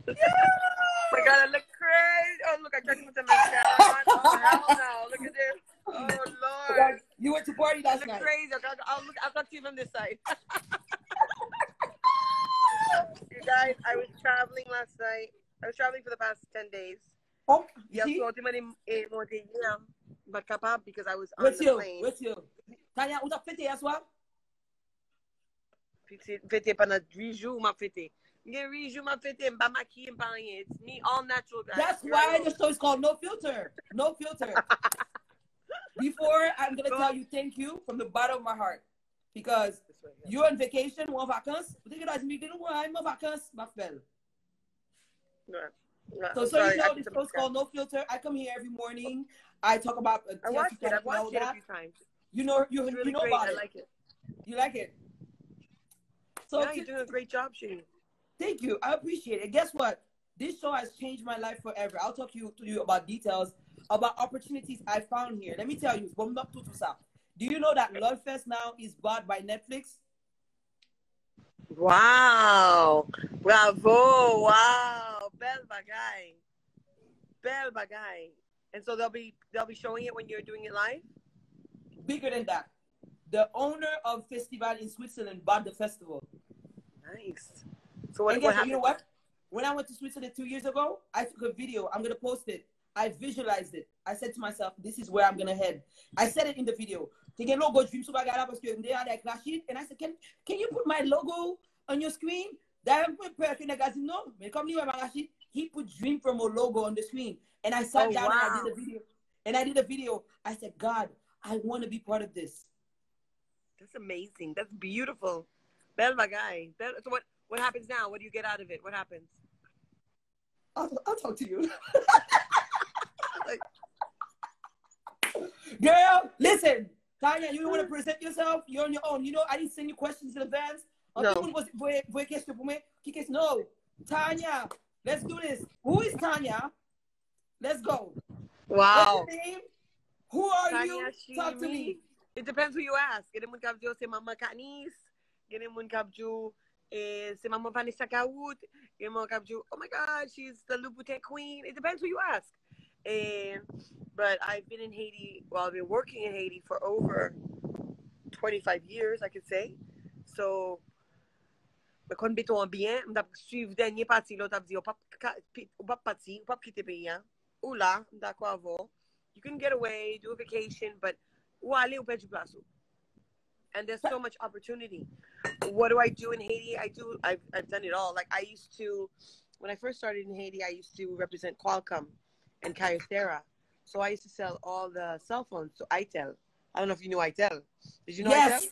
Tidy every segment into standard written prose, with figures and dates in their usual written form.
My God, I look crazy. Oh, look, I tried to put the mascara on. Oh, hell no. Look at this. Oh, Lord. You went to party I last look night. crazy. I'll talk to you from this side. You guys, I was traveling last night. I was traveling for the past 10 days. Oh, Yeah, see? so ultimately, but capable because I was on With the you, plane. with you. Tania, vous avez fêté hier soir? Fêté pendant 8 jours, m'a fêté. Il y a 8 jours, m'a fêté, m'a maquillé, m'a rien. It's me, all natural, guys. That's why the show is called No Filter. No Filter. Before, I'm going to tell you thank you from the bottom of my heart. Because you're on vacation, ou en vacances. Vous dites que I'm en vacances, ma belle. So you know, this show's called No Filter. I come here every morning. I talk about I watched it. I've watched it a few times. You know, really you know great. about I it. like it. You like it? So yeah, you're doing a great job, Shane. Thank you. I appreciate it. Guess what? This show has changed my life forever. I'll talk to you about details, about opportunities I found here. Let me tell you, do you know that Lodfest now is bought by Netflix? Wow. Bravo. Wow. Bel bagay. Bel bagay. And so they'll be showing it when you're doing it live? Bigger than that. The owner of festival in Switzerland bought the festival. Nice. So what happened? You know what? When I went to Switzerland 2 years ago, I took a video. I'm going to post it. I visualized it. I said to myself, this is where I'm going to head. I said it in the video. And I said, can you put my logo on your screen? He put Dream Promo logo on the screen. And I sat down and I did a video. And I did a video. I said, God, I want to be part of this. That's amazing. That's beautiful. Bel bagay. So what happens now? What do you get out of it? What happens? I'll talk to you. Girl, listen. Tania, you don't want to present yourself? You're on your own. You know, I didn't send you questions in advance. No. No. Tania, let's do this. Who is Tania? Let's go. Wow. What's your name? Who are Tania you? Chimie. Talk to me. It depends who you ask. Gene moun kapjo se Mama Kanis. Gene moun kapjo se Mama Vanessa Kaout. Gene moun kapjo, oh my God, she's the Louboutin queen. It depends who you ask. But I've been in Haiti, I've been working in Haiti for over 25 years, I could say. So, je connais bien bien, je suivre dernier parti, l'autre dit, ou pas parti, ou pas quitter pays, ou là, d'accord avant. You can get away, do a vacation, but ou aller ou perdre du place. And there's so much opportunity. What do I do in Haiti? I've done it all. Like I used to, when I first started in Haiti, I used to represent Qualcomm and Kyocera. So I used to sell all the cell phones to ITEL. I don't know if you knew ITEL. Did you know ITEL?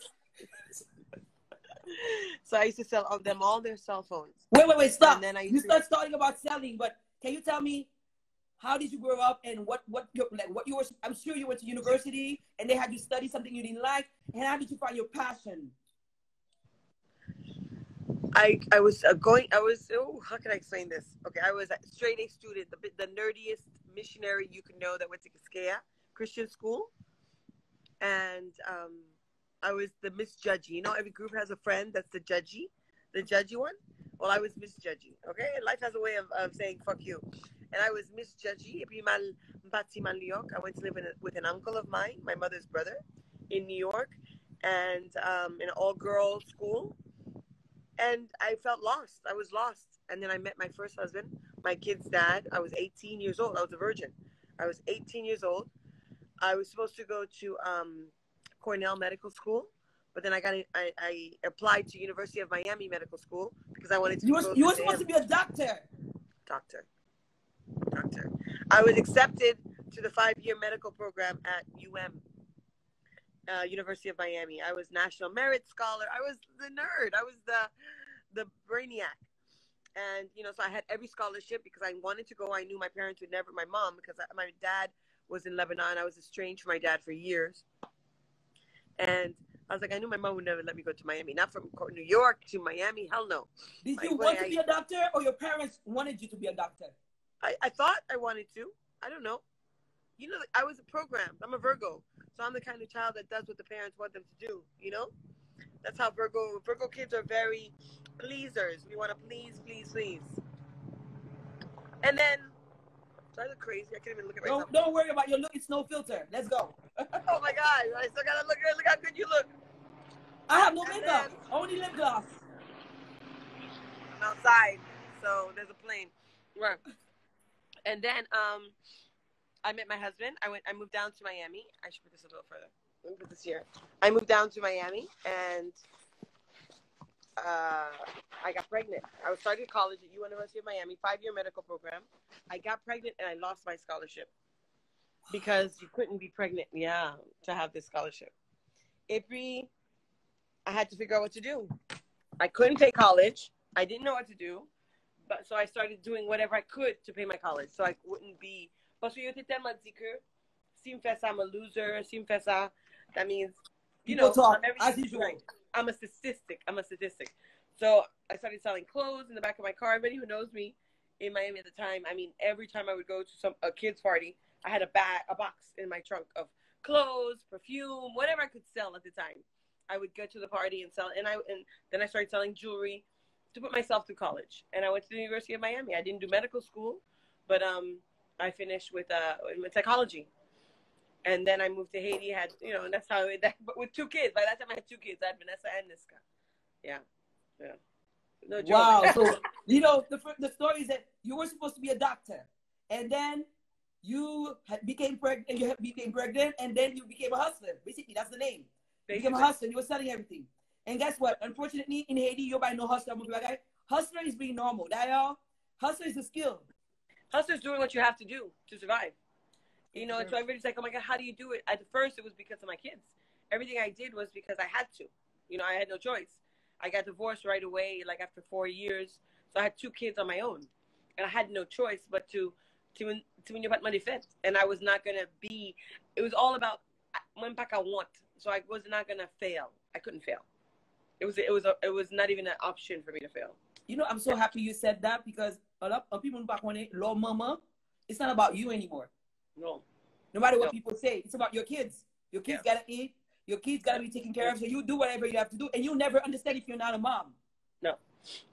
So I used to sell them all their cell phones. Wait, stop. And then you start talking about selling, but can you tell me how did you grow up and what you were? I'm sure you went to university and they had you study something you didn't like. And how did you find your passion? I was how can I explain this? Okay, I was a straight A student, the nerdiest missionary you could know that went to Kiskeya Christian school. And I was the Miss Judgey. You know, every group has a friend that's the Judgey one. Well, I was Miss Judgey, okay? Life has a way of saying fuck you. And I was Miss Judgey. I went to live with an uncle of mine, my mother's brother, in New York, and in an all-girls school. And I felt lost. I was lost. And then I met my first husband, my kid's dad. I was 18 years old. I was a virgin. I was 18 years old. I was supposed to go to Cornell Medical School, but then I applied to University of Miami Medical School because I wanted to. You were supposed to be a doctor. Doctor. I was accepted to the 5-year medical program at University of Miami. I was National Merit Scholar. I was the nerd. I was the brainiac. And, you know, so I had every scholarship because I wanted to go. I knew my parents would never, my mom, because my dad was in Lebanon. I was estranged from my dad for years. And I was like, I knew my mom would never let me go to Miami. Not from New York to Miami. Hell no. Did you want to be a doctor or your parents wanted you to be a doctor? I thought I wanted to. I don't know. You know, I was programmed. I'm a Virgo. So I'm the kind of child that does what the parents want them to do, you know? That's how Virgo kids are very pleasers. We want to please. And then, do I look crazy? I can't even look at myself. Don't worry about your look. It's no filter. Let's go. Oh my God, I still gotta look good. Look how good you look. I have no makeup. Only lip gloss. I'm outside, so there's a plane. Right. And then I met my husband. I moved down to Miami. I should put this a little further. Let me put this here. I moved down to Miami, and I got pregnant. I was starting college at University of Miami, 5-year medical program. I got pregnant, and I lost my scholarship because you couldn't be pregnant, to have this scholarship. I had to figure out what to do. I couldn't pay college. I didn't know what to do. But so I started doing whatever I could to pay my college, so I wouldn't be. Parce que yo t'ai tellement dit que si me fait ça, I'm a loser. Si me fait ça, that means talk as usual. Right. I'm a statistic. So I started selling clothes in the back of my car. Everybody who knows me in Miami at the time, I mean, every time I would go to a kid's party, I had a box in my trunk of clothes, perfume, whatever I could sell at the time. I would go to the party and sell, and then I started selling jewelry to put myself through college. And I went to the University of Miami. I didn't do medical school, but I finished with psychology. And then I moved to Haiti. Had and that's how but with 2 kids. By that time, I had 2 kids. I had Vanessa and Niska. Yeah. No joke. Wow. So the story is that you were supposed to be a doctor, and then you became pregnant. And then you became a hustler. Basically, that's the name. You became a hustler. You were selling everything. And guess what? Unfortunately, in Haiti, you buy no hustler. Hustler is being normal. Hustler is a skill. Hustler is doing what you have to do to survive. And so everybody's like, oh my God, how do you do it? At first, it was because of my kids. Everything I did was because I had to. I had no choice. I got divorced right away, like after 4 years. So I had 2 kids on my own. And I had no choice but to and I was not going to be, it was all about, I want. So I was not going to fail. I couldn't fail. It was not even an option for me to fail. I'm so happy you said that, because a lot of people back when Lord Mama, it's not about you anymore. No. No matter what people say, it's about your kids. Your kids gotta eat. Your kids gotta be taken care of. So you do whatever you have to do, and you'll never understand if you're not a mom. No.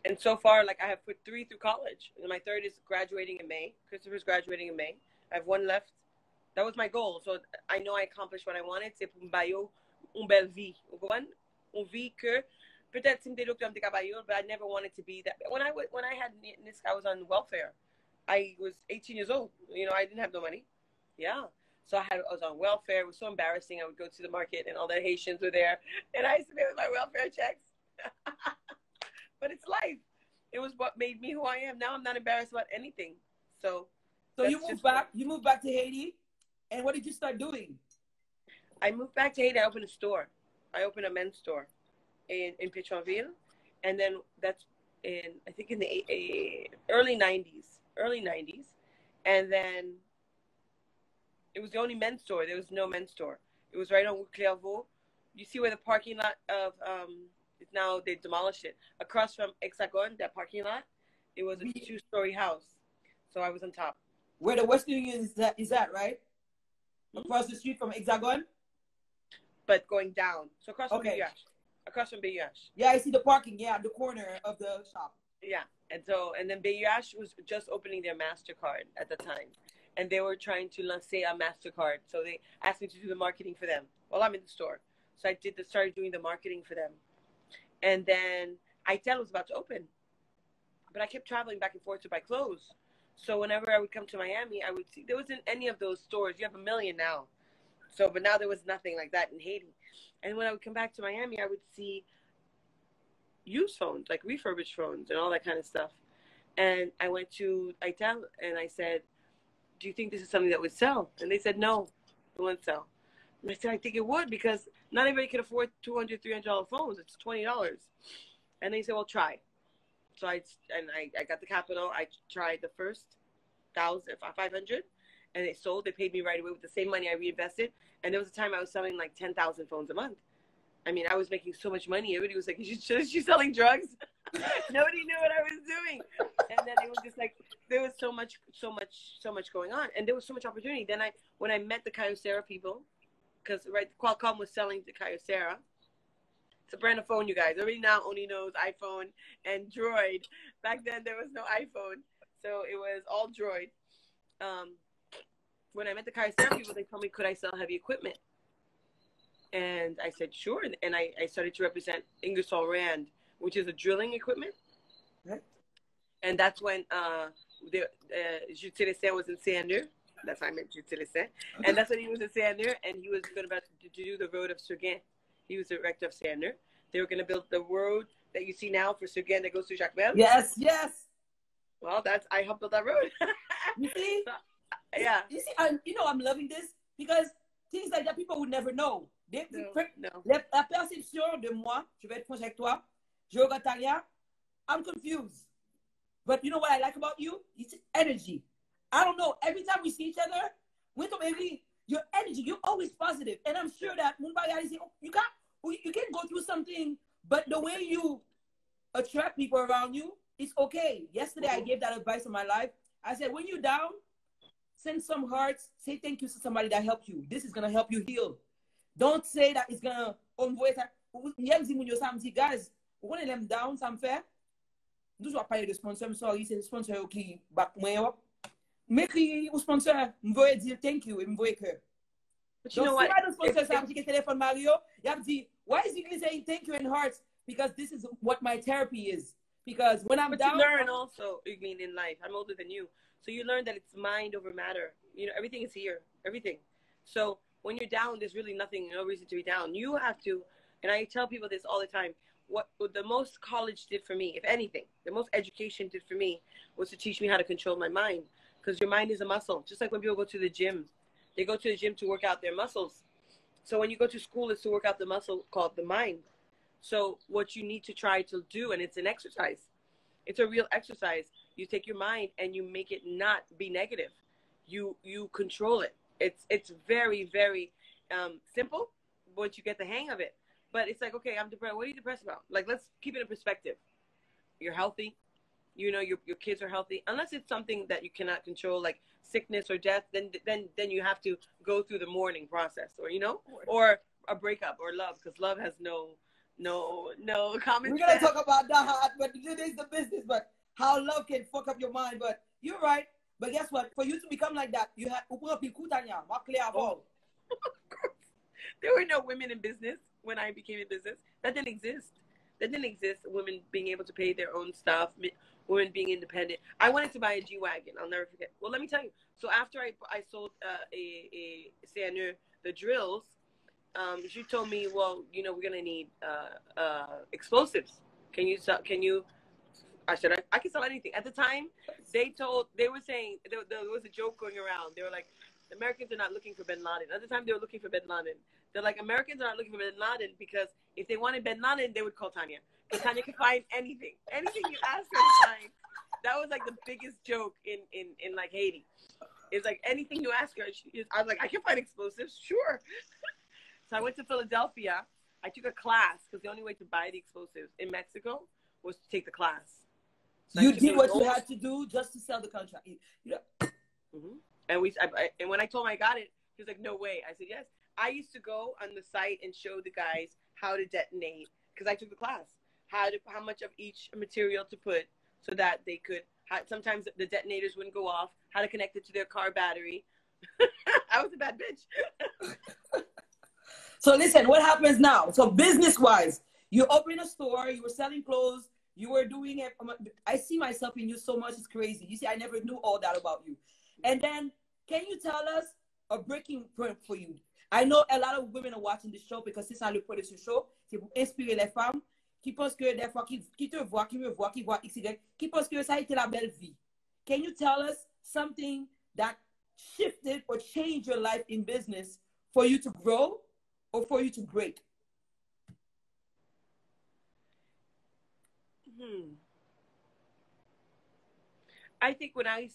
And so far, I have put 3 through college, and my 3rd is graduating in May. Christopher's graduating in May. I have 1 left. That was my goal. So I know I accomplished what I wanted. C'est pour m'bailler une belle vie. Une vie que peut-être si m'te docteur m'te cabayo, but I never wanted to be that. When I had Niska, I was on welfare. I was 18 years old. I didn't have no money. Yeah. So I was on welfare. It was so embarrassing. I would go to the market and all the Haitians were there, and I used to pay with my welfare checks. But it's life. It was what made me who I am. Now I'm not embarrassed about anything. So you moved back. You moved back to Haiti, and what did you start doing? I moved back to Haiti. I opened a store. I opened a men's store in Pétionville, and then that's I think in the early 90s, and then it was the only men's store. There was no men's store. It was right on Clairvaux. You see where the parking lot of now they demolished it. Across from Hexagon, that parking lot, it was a 2-story house. So I was on top. Where the Western Union is that right? Across the street from Hexagon? But going down. So across from BUH. Across from BUH. Yeah, I see the parking. Yeah, the corner of the shop. Yeah. And then BUH was just opening their MasterCard at the time. And they were trying to lance a MasterCard. So they asked me to do the marketing for them while I'm in the store. So I started doing the marketing for them. And then ITEL was about to open. But I kept traveling back and forth to buy clothes. So whenever I would come to Miami, I would see, there wasn't any of those stores. You have 1 million now. So, but now there was nothing like that in Haiti. And when I would come back to Miami, I would see used phones, like refurbished phones and all that kind of stuff. And I went to ITEL and I said, do you think this is something that would sell? And they said, no, it wouldn't sell. And I said, I think it would, because not everybody can afford $200, $300 phones. It's $20. And they said, well, try. So I got the capital. I tried the first 500, and they sold. They paid me right away with the same money I reinvested. And there was a time I was selling like 10,000 phones a month. I mean, I was making so much money. Everybody was like, is she selling drugs? Nobody knew what I was doing. And then it was just like, there was so much going on. And there was so much opportunity. Then when I met the Kyocera people, because Qualcomm was selling the Kyocera. It's a brand of phone, you guys. Everybody now only knows iPhone and Droid. Back then, there was no iPhone. So it was all droid. When I met the chiropractor people, they told me, could I sell heavy equipment? And I said, sure. And I started to represent Ingersoll Rand, which is a drilling equipment. Right. And that's when Judgey was in Saint-Denis. That's why I met Judgey. And that's when he was in Saint-Denis, and he was going to do the road of Seguin. He was the director of Saint-Denis. They were going to build the road that you see now for Seguin that goes to Jacques Bell. Yes, yes. Well, I helped build that road. You see? So, yeah. You see, I'm loving this because things like that people would never know. No. La perception de moi, je vais être franche avec toi, je regarde Tania, I'm confused. But you know what I like about you? It's energy. I don't know. Every time we see each other, your energy, you're always positive. And I'm sure that you can go through something, but the way you attract people around you, it's okay. Yesterday, I gave that advice in my life. I said, when you're down, send some hearts. Say thank you to somebody that helped you. This is going to help you heal. Don't say that it's going to envoy that. Guys, when I'm down, ça me fait. Nous allons parler de sponsor. I'm sorry, c'est le sponsor qui back moi. M'écris au sponsor, m'voye dire thank you, et m'voye cœur. But you know what? Sponsor ça me dit téléphone Mario, il a dit, why is he saying thank you in hearts? Because this is what my therapy is. Because when I'm down, you learn also, you mean in life. I'm older than you. So you learn that it's mind over matter. You know, everything is here. Everything. So when you're down, there's really nothing, no reason to be down. You have to, and I tell people this all the time, what the most college did for me, if anything, the most education did for me was to teach me how to control my mind. Because your mind is a muscle. Just like when people go to the gym. They go to the gym to work out their muscles. So when you go to school, it's to work out the muscle called the mind. So what you need to try to do, and it's an exercise. It's a real exercise. You take your mind and you make it not be negative. You control it. It's very, very simple once you get the hang of it. But it's like, okay, I'm depressed. What are you depressed about? Like, let's keep it in perspective. You're healthy. You know, your kids are healthy. Unless it's something that you cannot control, like sickness or death, then you have to go through the mourning process, or or a breakup or love, because love has no common sense. We're gonna talk about that, but it is the business. But how love can fuck up your mind. But you're right. But guess what? For you to become like that, you have There were no women in business when I became in business. That didn't exist. Women being able to pay their own stuff, women being independent. I wanted to buy a G-Wagon. I'll never forget. Well, let me tell you. So after I sold a Saint-Denis, the drills, she told me, well, you know, we're going to need explosives. Can you? I said, I can sell anything. At the time, they were saying, there was a joke going around. They were like, Americans are not looking for Bin Laden. At the time, they were looking for Bin Laden. They're like, Americans are not looking for Bin Laden because if they wanted Bin Laden, they would call Tania. Because Tania can find anything. Anything you ask her to find. That was like the biggest joke in like Haiti. It's like anything you ask her, I was like, I can find explosives, sure. So I went to Philadelphia. I took a class because the only way to buy the explosives in Mexico was to take the class. So you did what you had to do just to sell the contract. Mm-hmm. And when I told him I got it, he was like, no way. I said, yes. I used to go on the site and show the guys how to detonate, because I took the class, how much of each material to put so that they could, sometimes the detonators wouldn't go off, how to connect it to their car battery. I was a bad bitch. So listen, what happens now? So business-wise, you open a store, you were selling clothes, you were doing it. I see myself in you so much, it's crazy. You see, I never knew all that about you. And then, can you tell us a breaking point for you? I know a lot of women are watching this show because c'est ça le point de ce show, c'est pour inspirer les femmes qui pensent que des fois, qui te voient, qui me voient, qui voient XY, qui pensent que ça a été la belle vie. Can you tell us something that shifted or changed your life in business for you to grow or for you to break? I think when I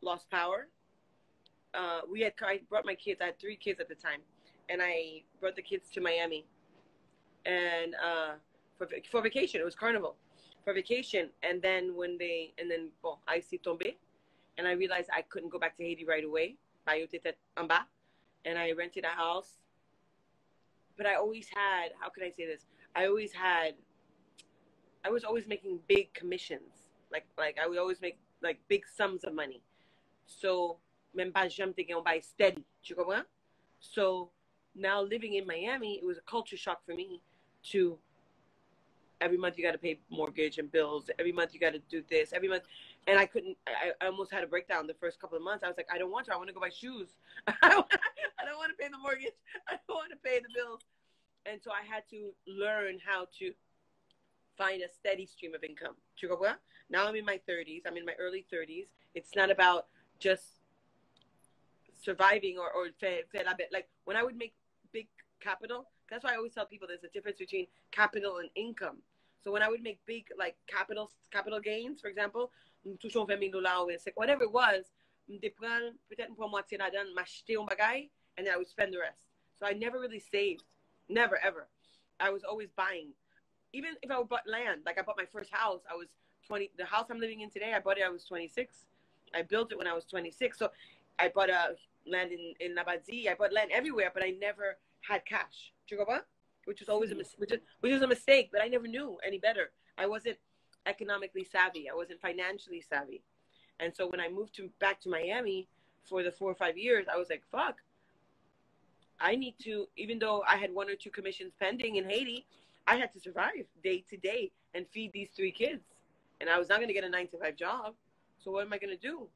lost power, I brought my kids. I had 3 kids at the time, and I brought the kids to Miami, and for vacation. It was Carnival for vacation, and then I s'est tombé, and I realized I couldn't go back to Haiti right away. And I rented a house, but I always had. How can I say this? I was always making big commissions. Like I would always make like big sums of money. So même pas jamais thinking by steady. Tu comprends? So now living in Miami, it was a culture shock for me to every month you got to pay mortgage and bills. Every month you got to do this. Every month, and I couldn't. I almost had a breakdown the first couple of months. I was like, I don't want to. I want to go buy shoes. I don't want to pay the mortgage. I don't want to pay the bills. And so I had to learn how to find a steady stream of income. Now I'm in my 30s. I'm in my early 30s. It's not about just surviving or like when I would make big capital. That's why I always tell people there's a difference between capital and income. So when I would make big like capital gains, for example, whatever it was, and then I would spend the rest. So I never really saved. Never, ever. I was always buying. Even if I bought land, like I bought my first house, I was 20. The house I'm living in today, I bought it, I was 26. I built it when I was 26. So I bought land in Nabadzi. I bought land everywhere, but I never had cash. Which was always which was a mistake, but I never knew any better. I wasn't economically savvy. I wasn't financially savvy. And so when I moved back to Miami for the 4 or 5 years, I was like, fuck. I need to, even though I had 1 or 2 commissions pending in Haiti, I had to survive day to day and feed these 3 kids. And I was not going to get a 9-to-5 job. So what am I going to do?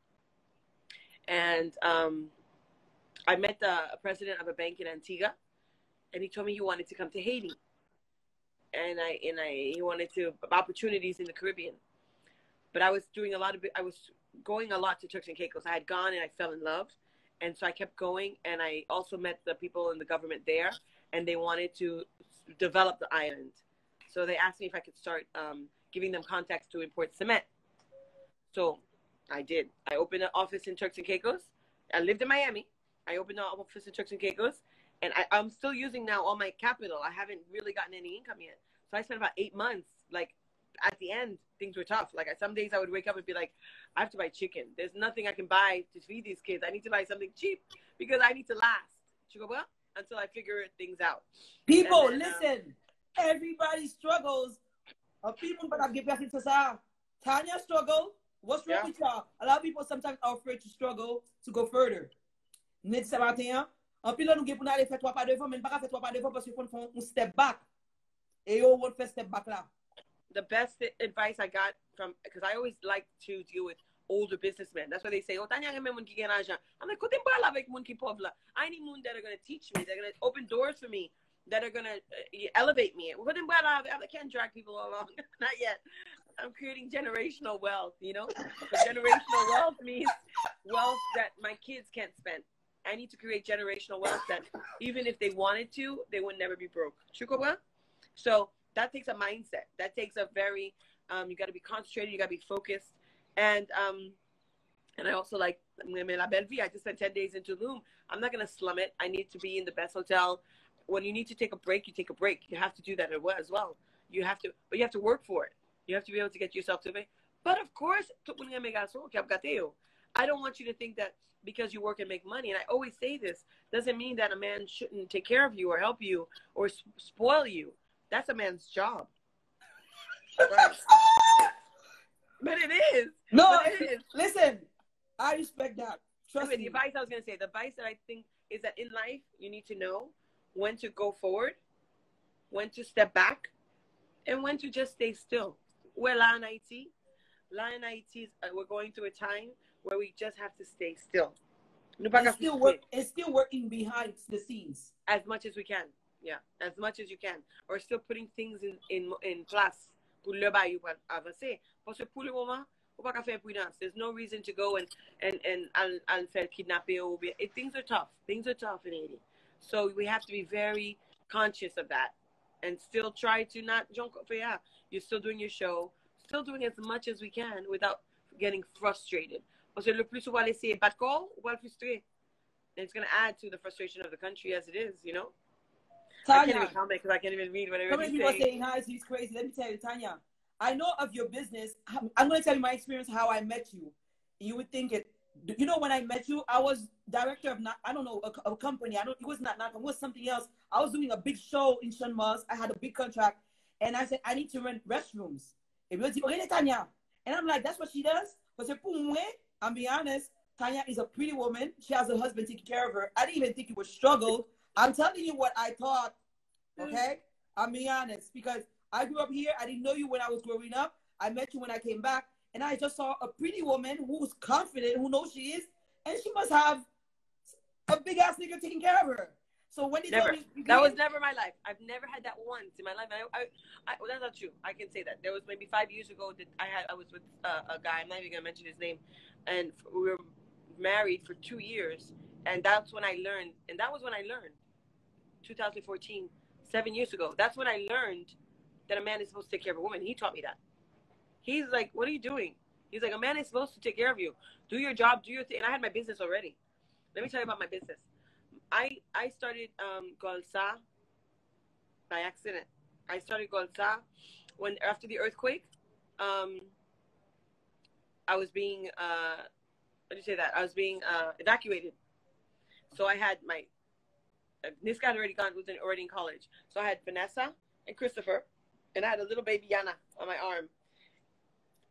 And I met the president of a bank in Antigua, and he told me he wanted to come to Haiti. And he wanted opportunities in the Caribbean. But I was going a lot to Turks and Caicos. I had gone and I fell in love. And so I kept going, and I also met the people in the government there, and they wanted to develop the island. So they asked me if I could start giving them contacts to import cement. So I did. I opened an office in Turks and Caicos. I lived in Miami. I opened an office in Turks and Caicos, and I'm still using now all my capital. I haven't really gotten any income yet. So I spent about 8 months. Like, at the end, things were tough. Like, some days I would wake up and be like, I have to buy chicken. There's nothing I can buy to feed these kids. I need to buy something cheap because I need to last. Until I figure things out. People, listen. Everybody struggles. People, but I give back into that. Tania struggle. What's wrong with y'all? A lot of people sometimes are afraid to struggle to go further. Net ce matin, en pile nous pour aller faire 3 pas devant, mais pas faire 3 pas devant parce qu'il faut faire un step back. Et on va faire step back là. The best advice I got from, because I always like to deal with older businessmen. That's why they say, oh, Tania, I'm like, I need men that are going to teach me. They're going to open doors for me, that are going to elevate me. I can't drag people along. Not yet. I'm creating generational wealth, But generational wealth means wealth that my kids can't spend. I need to create generational wealth that even if they wanted to, they would never be broke. So that takes a mindset. That takes a very, you got to be concentrated. You got to be focused. And I also like La Belle Vie. I just spent 10 days in Tulum. I'm not going to slum it. I need to be in the best hotel. When you need to take a break, you take a break. You have to do that as well. But you have to work for it. You have to be able to get yourself to it. But of course, I don't want you to think that because you work and make money, and I always say this, doesn't mean that a man shouldn't take care of you or help you or spoil you. That's a man's job. Right. But it is. No, but it is. Listen, I respect that. Trust me. The advice I was going to say, the advice that I think is that in life, you need to know when to go forward, when to step back, and when to just stay still. We're in Haiti. We're going through a time where we just have to stay still. It's still working behind the scenes. As much as we can. Yeah, as much as you can. Or still putting things in place. Pour le bail pour avancer. Parce que pour le moment, on pas faire prudence. There's no reason to go and faire kidnapper. Things are tough. Things are tough in Haiti. So we have to be very conscious of that. And still try to not junk up. Yeah, you're still doing your show. Still doing as much as we can without getting frustrated. Parce que le plus souvent laisser pas de corps, on va le frustrer. And it's going to add to the frustration of the country as it is, Tania, I can't even comment because I can't even read whatever you're saying. People are saying, hi, he's crazy. Let me tell you, Tania, I know of your business. I'm going to tell you my experience, how I met you. You would think it. When I met you, I was director of, a company. It was it was something else. I was doing a big show in Sean Mars. I had a big contract. And I said, I need to rent restrooms. And we were like, okay, Tania. And I'm like, that's what she does? Because pour moi, I'm being honest, Tanya is a pretty woman. She has a husband taking care of her. I didn't even think it was struggle. I'm telling you what I thought, okay? I'm being honest. Because I grew up here. I didn't know you when I was growing up. I met you when I came back. And I just saw a pretty woman who's confident, who knows she is. And she must have a big-ass nigga taking care of her. So when they told me... That was never my life. I've never had that once in my life. Well, that's not true. I can say that. There was maybe 5 years ago that I was with a guy. I'm not even going to mention his name. And we were married for 2 years. And that's when I learned. And that was when I learned. 2014, 7 years ago. That's when I learned that a man is supposed to take care of a woman. He taught me that. He's like, what are you doing? He's like, a man is supposed to take care of you. Do your job, do your thing. And I had my business already. Let me tell you about my business. I started Golsa by accident. I started Golsa when after the earthquake. I was being I was being evacuated. So I had this guy already already in college. So I had Vanessa and Christopher, and I had a little baby Yana on my arm.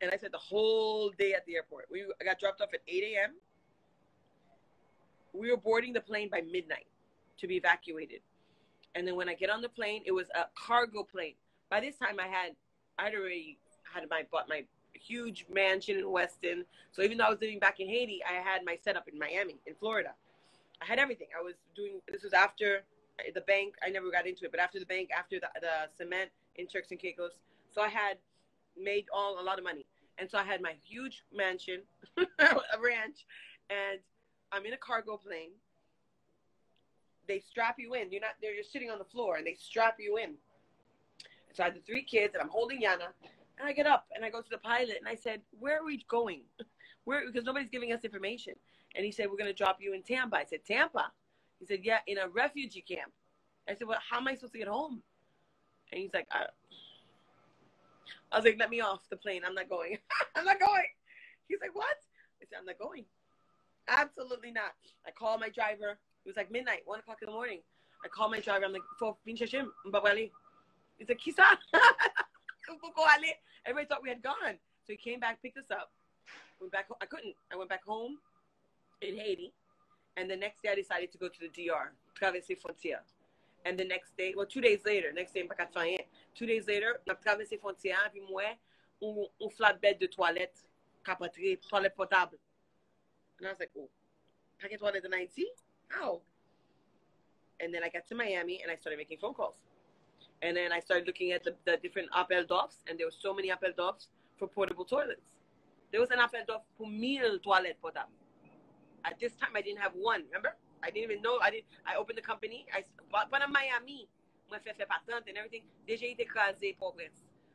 And I spent the whole day at the airport. I got dropped off at 8 a.m. We were boarding the plane by midnight to be evacuated. And then when I get on the plane, it was a cargo plane. By this time, I'd already bought my huge mansion in Weston. So even though I was living back in Haiti, I had my setup in Miami, in Florida. I had everything. This was after the bank. I never got into it, but after the bank, after the cement in Turks and Caicos. So I had made a lot of money. And so I had my huge mansion, a ranch, and I'm in a cargo plane. They strap you in. You're sitting on the floor, and they strap you in. So I had the 3 kids, and I'm holding Yana. And I get up, and I go to the pilot, and I said, where are we going? Because nobody's giving us information. And he said, we're going to drop you in Tampa. I said, Tampa? He said, yeah, in a refugee camp. I said, well, how am I supposed to get home? And he's like, I was like, let me off the plane. I'm not going. I'm not going. He's like, what? I said, I'm not going. Absolutely not. I called my driver. It was like midnight, 1 o'clock in the morning. I called my driver. I'm like, He's like, Kisa. Everybody thought we had gone. So he came back, picked us up. Went back. I couldn't. I went back home in Haiti. And the next day I decided to go to the DR, traverser frontière. And the next day, 2 days later, next day, 2 days later, I traversé frontière, puis moi, un flatbed de toilette, capoté, toilette potable. And I was like, oh, packet toilette in Haiti? How? And then I got to Miami, and I started making phone calls. And then I started looking at the different appel d'offres, and there were so many appel d'offres for portable toilets. There was an appel d'offre for 1,000 toilettes potable. At this time, I didn't have one, remember? I didn't even know. I opened the company. Pendant Miami, moi fait patente and everything. Déjà été écrasé pauvres.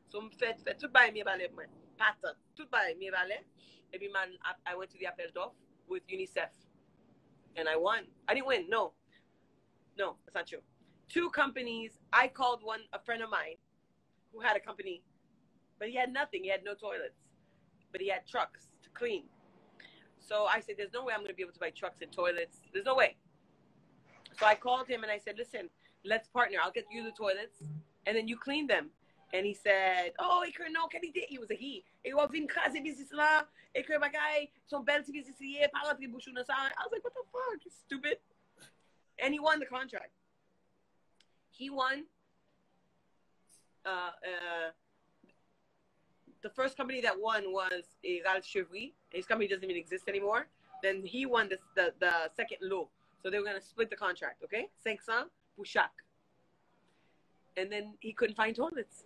So fait tout bail mes balais moi. Patente, tout bail mes balais. Et puis I went to the appel d'offres with UNICEF, and I won. I didn't win. No, that's not true. 2 companies. I called one, a friend of mine, who had a company, but he had nothing. He had no toilets, but he had trucks to clean. So I said, there's no way I'm going to be able to buy trucks and toilets. There's no way. So I called him and I said, listen, let's partner. I'll get you the toilets and then you clean them. And he said, oh, no, he was a he. I was like, what the fuck? He's stupid. And he won the contract. He won. The first company that won was Judgey. His company doesn't even exist anymore. Then he won the second lot. So they were going to split the contract, okay? 500 pour chaque. And then he couldn't find toilets.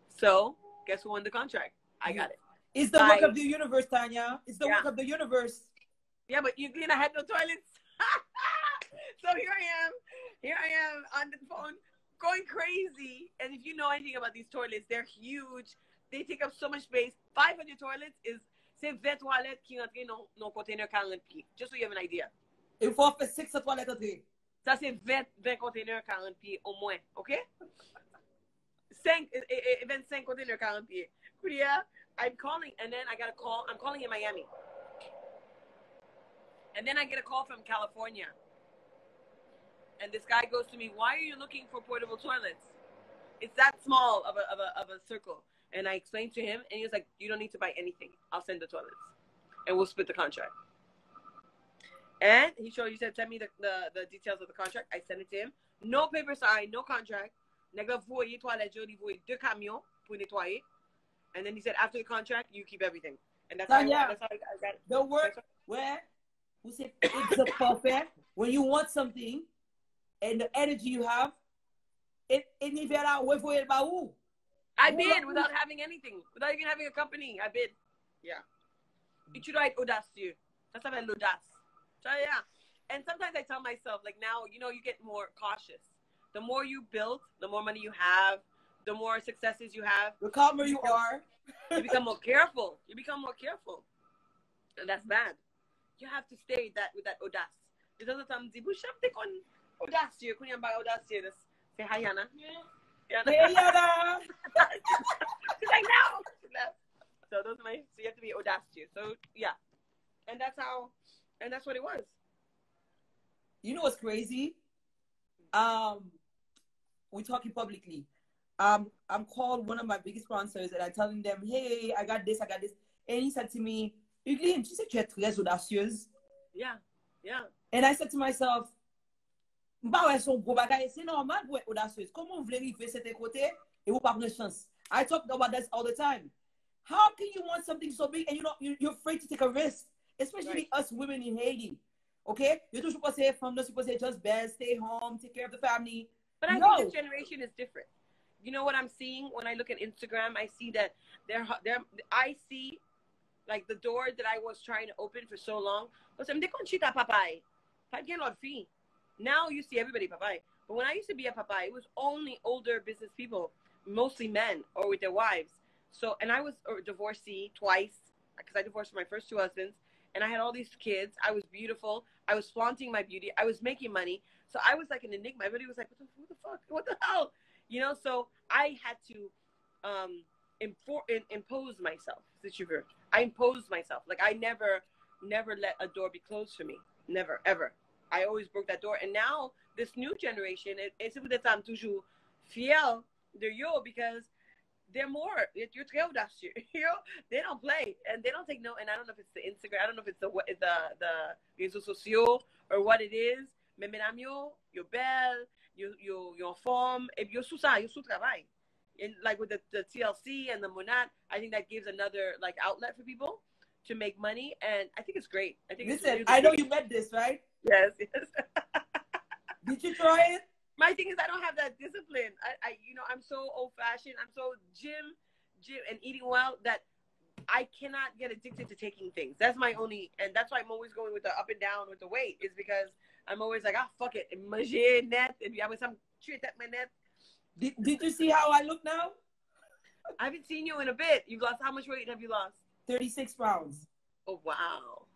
So guess who won the contract? I got it. It's the work of the universe, Tanya. It's the work of the universe. Yeah, but I had no toilets. So here I am on the phone going crazy. And if you know anything about these toilets, they're huge. They take up so much space. 500 toilets c'est 20 toilettes qui rentrent dans un container 40 pieds. Just so you have an idea. Il faut faire 6 toilettes entrer. Ça, c'est 20 containers 40 pieds au moins, OK? 25 containers 40 pieds. Yeah, I'm calling, and then I got a call. I'm calling in Miami. And then I get a call from California. And this guy goes to me, why are you looking for portable toilets? It's that small of a circle. And I explained to him, and he was like, you don't need to buy anything. I'll send the toilets. And we'll split the contract. And he said, send me the details of the contract. I sent it to him. No paper signed, no contract. Nègre voyé toilette, joli voyé 2 camions pour nettoyer. And then he said, after the contract, you keep everything. And that's how I got it. The work where we say it's a perfect. When you want something and the energy you have, it I bid without having anything, without even having a company. I bid. Yeah. Tu dois être audacieux. Ça s'appelle l'audace. So, yeah. And sometimes I tell myself, like now, you know, you get more cautious. The more you build, the more money you have, the more successes you have. The calmer you are. You become more careful. And that's bad. You have to stay with that audace. De temps en temps, je dis, vous savez qu'on audacieux, qu'on y a pas audacieux. C'est hi, Yana. Hey, Yana. She's like, no. So so you have to be audacious. So yeah. And that's what it was. You know what's crazy? We're talking publicly. I'm called one of my biggest sponsors and I'm telling them, hey, I got this. And he said to me, Ugly, tu sais que tu es très audacieuse. Yeah. And I said to myself, c'est normal pour être audacieuse. Comment vous voulez arriver cet côté et vous pas prendre chance? I talk about this all the time. How can you want something so big and you're afraid to take a risk? Especially us women in Haiti. Okay? You're toujours supposed to say just best, stay home, take care of the family. But I think this generation is different. You know what I'm seeing when I look at Instagram? I see that I see like the door that I was trying to open for so long. Now you see everybody papai. But when I used to be a papai, it was only older business people, mostly men or with their wives. So, and I was a divorcee twice because I divorced my first 2 husbands. And I had all these kids. I was beautiful. I was flaunting my beauty. I was making money. So I was like an enigma. Everybody was like, what the fuck? What the hell? You know, so I had to impose myself. I imposed myself. Like I never let a door be closed for me. Never, ever. I always broke that door. And now this new generation, it's peut-être I'm toujours fiel de yo because they're more. You're très audacieux. You know, they don't play and they don't take no. And I don't know if it's the Instagram. I don't know if it's the réseaux sociaux or what it is. Mais mesdames, you're belle, you're en forme, et you're sous ça, you're sous travail. And like with the TLC and the Monat, I think that gives another like outlet for people to make money, and I think it's great. Listen, I know you met this, right? Yes. Did you try it? My thing is I don't have that discipline. I'm so old-fashioned. I'm so gym and eating well that I cannot get addicted to taking things. That's my only, and that's why I'm always going with the up and down with the weight, is because I'm always like, fuck it. Manger net. If you have some treat at my net. Did you see how I look now? I haven't seen you in a bit. You've lost, how much weight have you lost? 36 pounds. Oh, wow.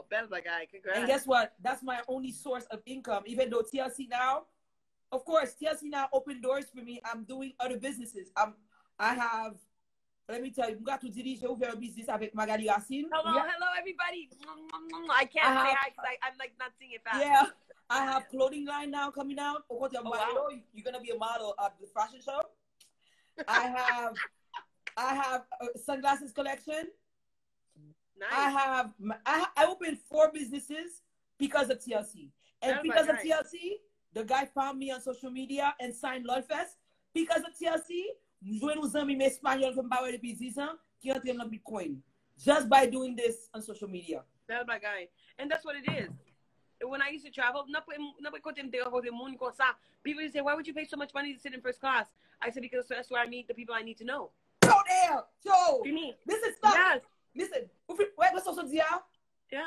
Belle guy. Congrats. And guess what? That's my only source of income. Even though TLC now, of course, TLC now opened doors for me. I'm doing other businesses. I have, let me tell you, j'ai ouvert un business avec Magali Racine. Hello, everybody. I can't say hi because I'm like not seeing it fast. Yeah, I have clothing line now coming out. Oh, wow. You're gonna be a model at the fashion show. I have a sunglasses collection. Nice. I opened 4 businesses because of TLC, and because of TLC, the guy found me on social media and signed Lolfest. Because of TLC, Bitcoin just by doing this on social media. That's my guy, and that's what it is. When I used to travel, people used to say, "Why would you pay so much money to sit in first class?" I said, "Because that's where I meet the people I need to know." Oh damn! Yo, listen, stop. Yes. Listen, yeah,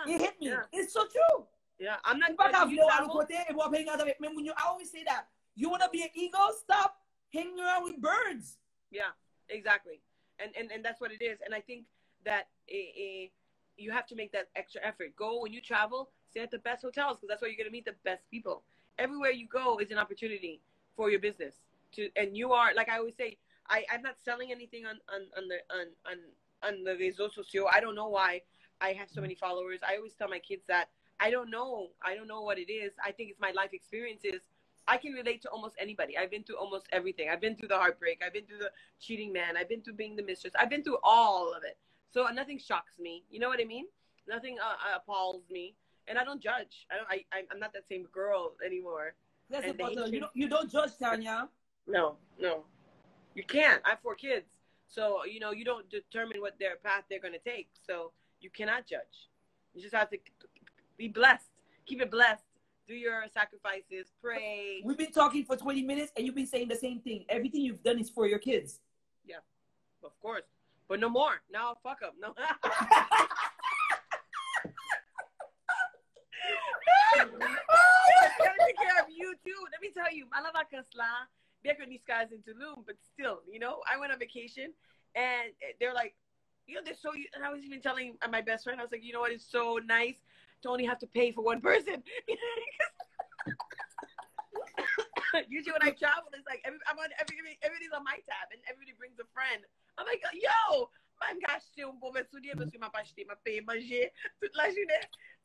it hit me. Yeah. It's so true. Yeah, I'm not. I always say that. You want to be an eagle? Stop hanging around with birds. Yeah, exactly. And that's what it is. And I think that you have to make that extra effort. Go when you travel, stay at the best hotels because that's where you're going to meet the best people. Everywhere you go is an opportunity for your business. And you are, like I always say, I'm not selling anything on the réseaux sociaux. I don't know why I have so many followers. I always tell my kids that I don't know what it is. I think it's my life experiences. I can relate to almost anybody. I've been through almost everything. I've been through the heartbreak. I've been through the cheating man. I've been through being the mistress. I've been through all of it. So nothing shocks me. You know what I mean? Nothing appalls me. And I don't judge. I'm not that same girl anymore. That's the problem. You don't judge, Tanya. No. You can't. I have 4 kids. So, you know, you don't determine what their path they're going to take. So you cannot judge. You just have to be blessed. Keep it blessed. Do your sacrifices. Pray. We've been talking for 20 minutes and you've been saying the same thing. Everything you've done is for your kids. Yeah, of course. But no more. Now fuck them. No. Gotta take care of you too. Let me tell you, I love Akasla. Back when these guys in Tulum, but still, you know, I went on vacation and they're like, you know, they're so. And I was even telling my best friend, I was like, you know what, it's so nice to only have to pay for one person. Usually when I travel, it's like everybody's on my tab and everybody brings a friend. I'm like, yo,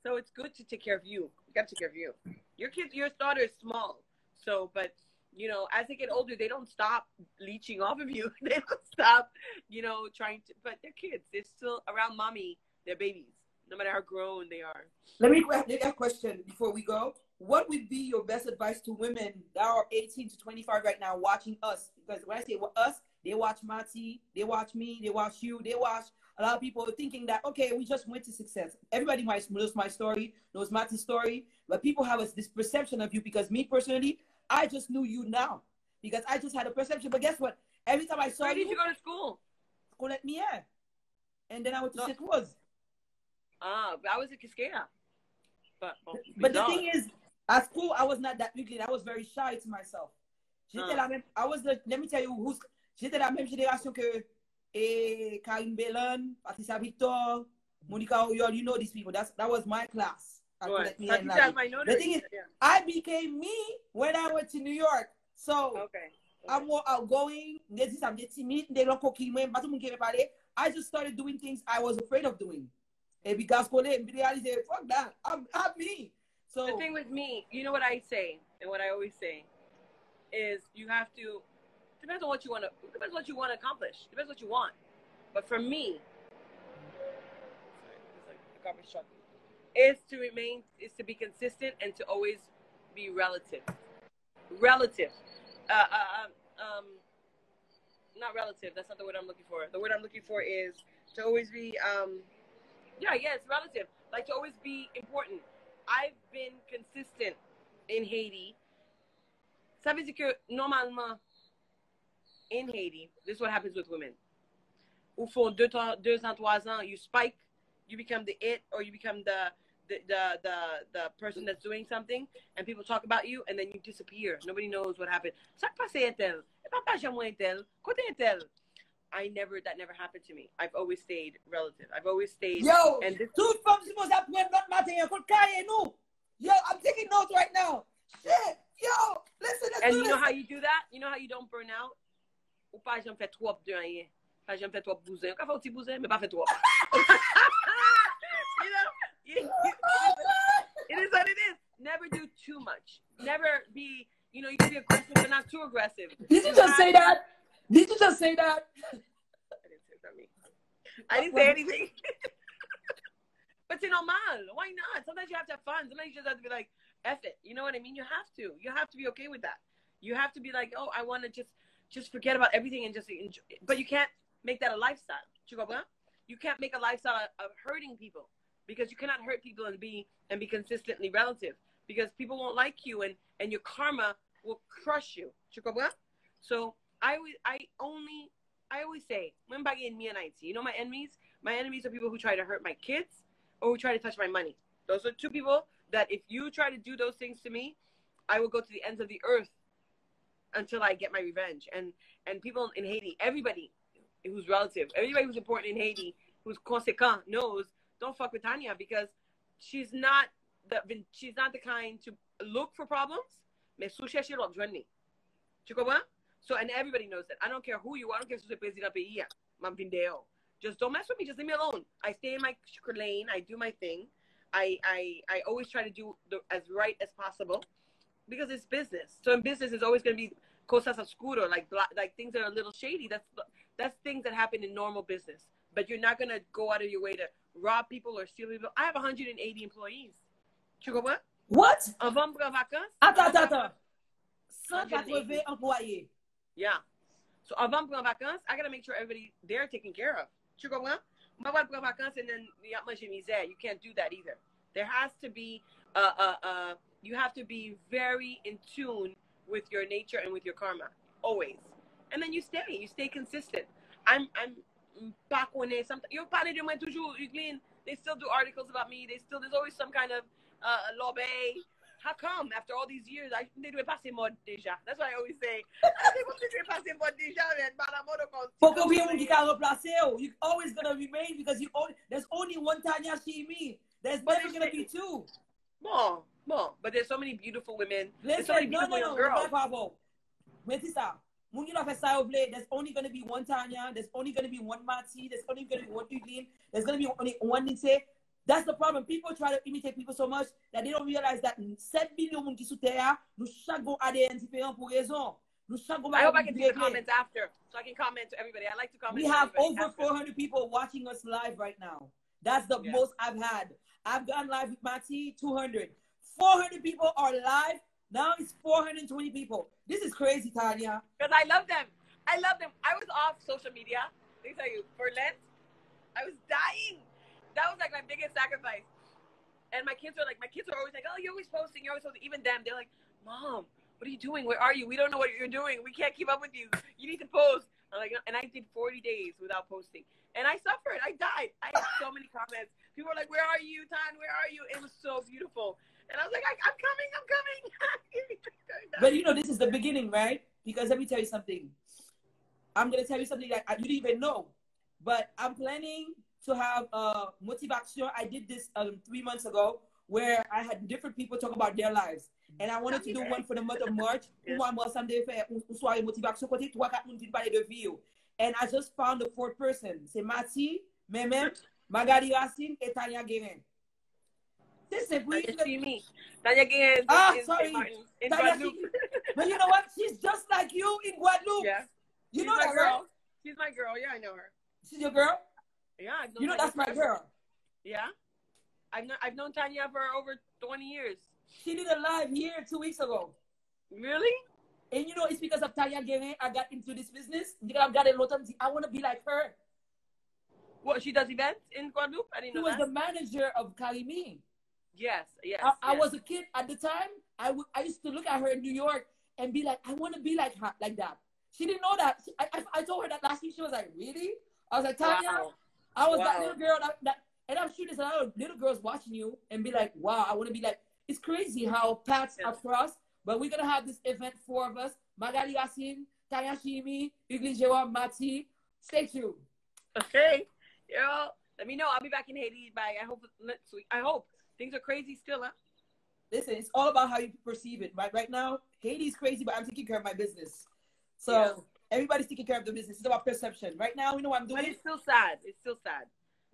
so it's good to take care of you. You got to take care of you. Your kids, your daughter is small, so but. You know, as they get older, they don't stop leeching off of you. They don't stop, you know, trying to. But they're kids. They're still around mommy. They're babies, no matter how grown they are. Let me ask a question before we go. What would be your best advice to women that are 18 to 25 right now watching us? Because when I say us, they watch Mati, they watch me, they watch you, they watch a lot of people thinking that, okay, we just went to success. Everybody knows my story, knows Mati's story, but people have this perception of you because me personally, I just knew you now because I just had a perception. But guess what? Every time I saw you. Where did you go to school? School at Mie. And then I went to St. Rose. But I was at Quisqueya. But the thing is, at school, I was not that ugly. I was very shy to myself. Let me tell you, j'étais la même génération que Karim Bellon, Patricia Victor, Monica Oyol. You know these people. That was my class. Right. The thing is, I became me when I went to New York. So I'm more outgoing. I just started doing things I was afraid of doing. And because fuck that, I'm me. So the thing with me, you know what I say, and what I always say, is you have to. Depends on what you want to. Depends what you want to accomplish. Depends what you want. But for me, it's like the garbage truck. Is to be consistent and to always be relative. Not relative, that's not the word I'm looking for. The word I'm looking for is to always be, it's relative. Like to always be important. I've been consistent in Haiti. Ça veut dire que, normalement, in Haiti, this is what happens with women. Ou for 2 ans, 3 ans, you spike, you become the it, or you become the person that's doing something, and people talk about you, and then you disappear. Nobody knows what happened. That never happened to me. I've always stayed relative. I've always stayed. Yo, I'm taking notes right now. Shit, yo, listen. And you know how you do that? You know how you don't burn out? Ou pas j'en fais trop de rien. Pas j'en fais trop bousin. On fait petit bousin, mais pas fait trop. You know, it is what it is. Never do too much. Never be, you know, you can be aggressive, but not too aggressive. Did you just say that? Did you just say that? I didn't say anything. But c'est normal. Why not? Sometimes you have to have fun. Sometimes you just have to be like, F it. You know what I mean? You have to. You have to be okay with that. You have to be like, oh, I want to just forget about everything and just enjoy. But you can't make that a lifestyle. You can't make a lifestyle of hurting people. Because you cannot hurt people and be consistently relative. Because people won't like you and your karma will crush you. So I always say, you know my enemies? My enemies are people who try to hurt my kids or who try to touch my money. Those are 2 people that if you try to do those things to me, I will go to the ends of the earth until I get my revenge. And people in Haiti, everybody who's relative, everybody who's important in Haiti, who's conséquent, knows, don't fuck with Tania because she's not the kind to look for problems. Mais sous chercher l'autre journée. Tu comprends? So, and everybody knows that. I don't care who you are. I don't care if you're president pays. Mam vindeo. Just don't mess with me. Just leave me alone. I stay in my lane. I do my thing. I always try to do as right as possible. because it's business. So in business, it's always going to be cosas oscuro, like things that are a little shady. That's things that happen in normal business. But you're not going to go out of your way to rob people or steal people. I have 180 employees. Tu comprends? What? Avant de prendre vacances. Attends. 180 employés. Yeah. So avant de prendre vacances, I got to make sure everybody they're taken care of. Tu comprends? On va pas prendre vacances and then y a manger misère. You can't do that either. There has to be you have to be very in tune with your nature and with your karma always. And then you stay consistent. I'm pas connais something. You parle de moi toujours, Euclide. They still do articles about me. There's always some kind of lobby. How come after all these years they doit passer mode déjà? That's what I always say. They passer mode déjà, man. You're always gonna remain because there's only one Tania Chimie. There's never gonna be two. Bon, but there's so many beautiful women. Listen, there's so many beautiful young girls. There's only gonna be one Tanya. There's only gonna be one Mati. There's only gonna be one Euclide. There's gonna be only one Nise. That's the problem. People try to imitate people so much that they don't realize that 7 million moun ki sou terre, nous chaque gon ADN différent pour raison. I hope I can see the comments after, so I can comment to everybody. I like to comment. We have over 400 people watching us live right now. That's the most I've had. I've gone live with Mati, 200. 400 people are live. Now it's 420 people. This is crazy, Tanya. Because I love them. I was off social media. Let me tell you, for Lent, I was dying. That was like my biggest sacrifice. And my kids are always like, oh, you're always posting. Even them, they're like, Mom, what are you doing? Where are you? We don't know what you're doing. We can't keep up with you. You need to post. I'm like, and I did 40 days without posting. And I suffered. I died. I had so many comments. People were like, where are you, Tan? Where are you? It was so beautiful. And I was like, I'm coming. But this is the beginning, right? Because let me tell you something. I'm going to tell you something that you didn't even know. But I'm planning to have motivation. I did this 3 months ago where I had different people talk about their lives. And I wanted to do one for the month of March. And I just found the fourth person. C'est Mati, Memem, Magali Racine, et Tania Guérin. Tania Guérin. Sorry. But you know what? She's just like you in Guadeloupe. Yeah. You know that, girl. Right? She's my girl. Yeah, I know her. She's your girl? Yeah. That's my girl. Yeah. I've known Tanya for over 20 years. She did a live here 2 weeks ago. Really? And it's because of Tania Guérin I got into this business. I've got a lot of I want to be like her. What, she does events in Guadeloupe? I didn't know that. She was the manager of Karimi. Yes. I was a kid at the time. I used to look at her in New York and be like, I want to be like her, like that. She didn't know that. I told her that last week. She was like, really? I was like, Tanya, wow. I was that little girl that and I'm sure there's a lot of little girls watching you and be like, wow, I want to be like, it's crazy how paths are crossed. But we're going to have this event, 4 of us, Magali Racine, Tania Chimie, Judgey, Mati. Stay tuned. Okay. Let me know. I'll be back in Haiti by, I hope. Things are crazy still, huh? Listen, it's all about how you perceive it. Right now, Haiti's crazy, but I'm taking care of my business. So everybody's taking care of the business. It's about perception. Right now, we know what I'm doing. But it's still sad.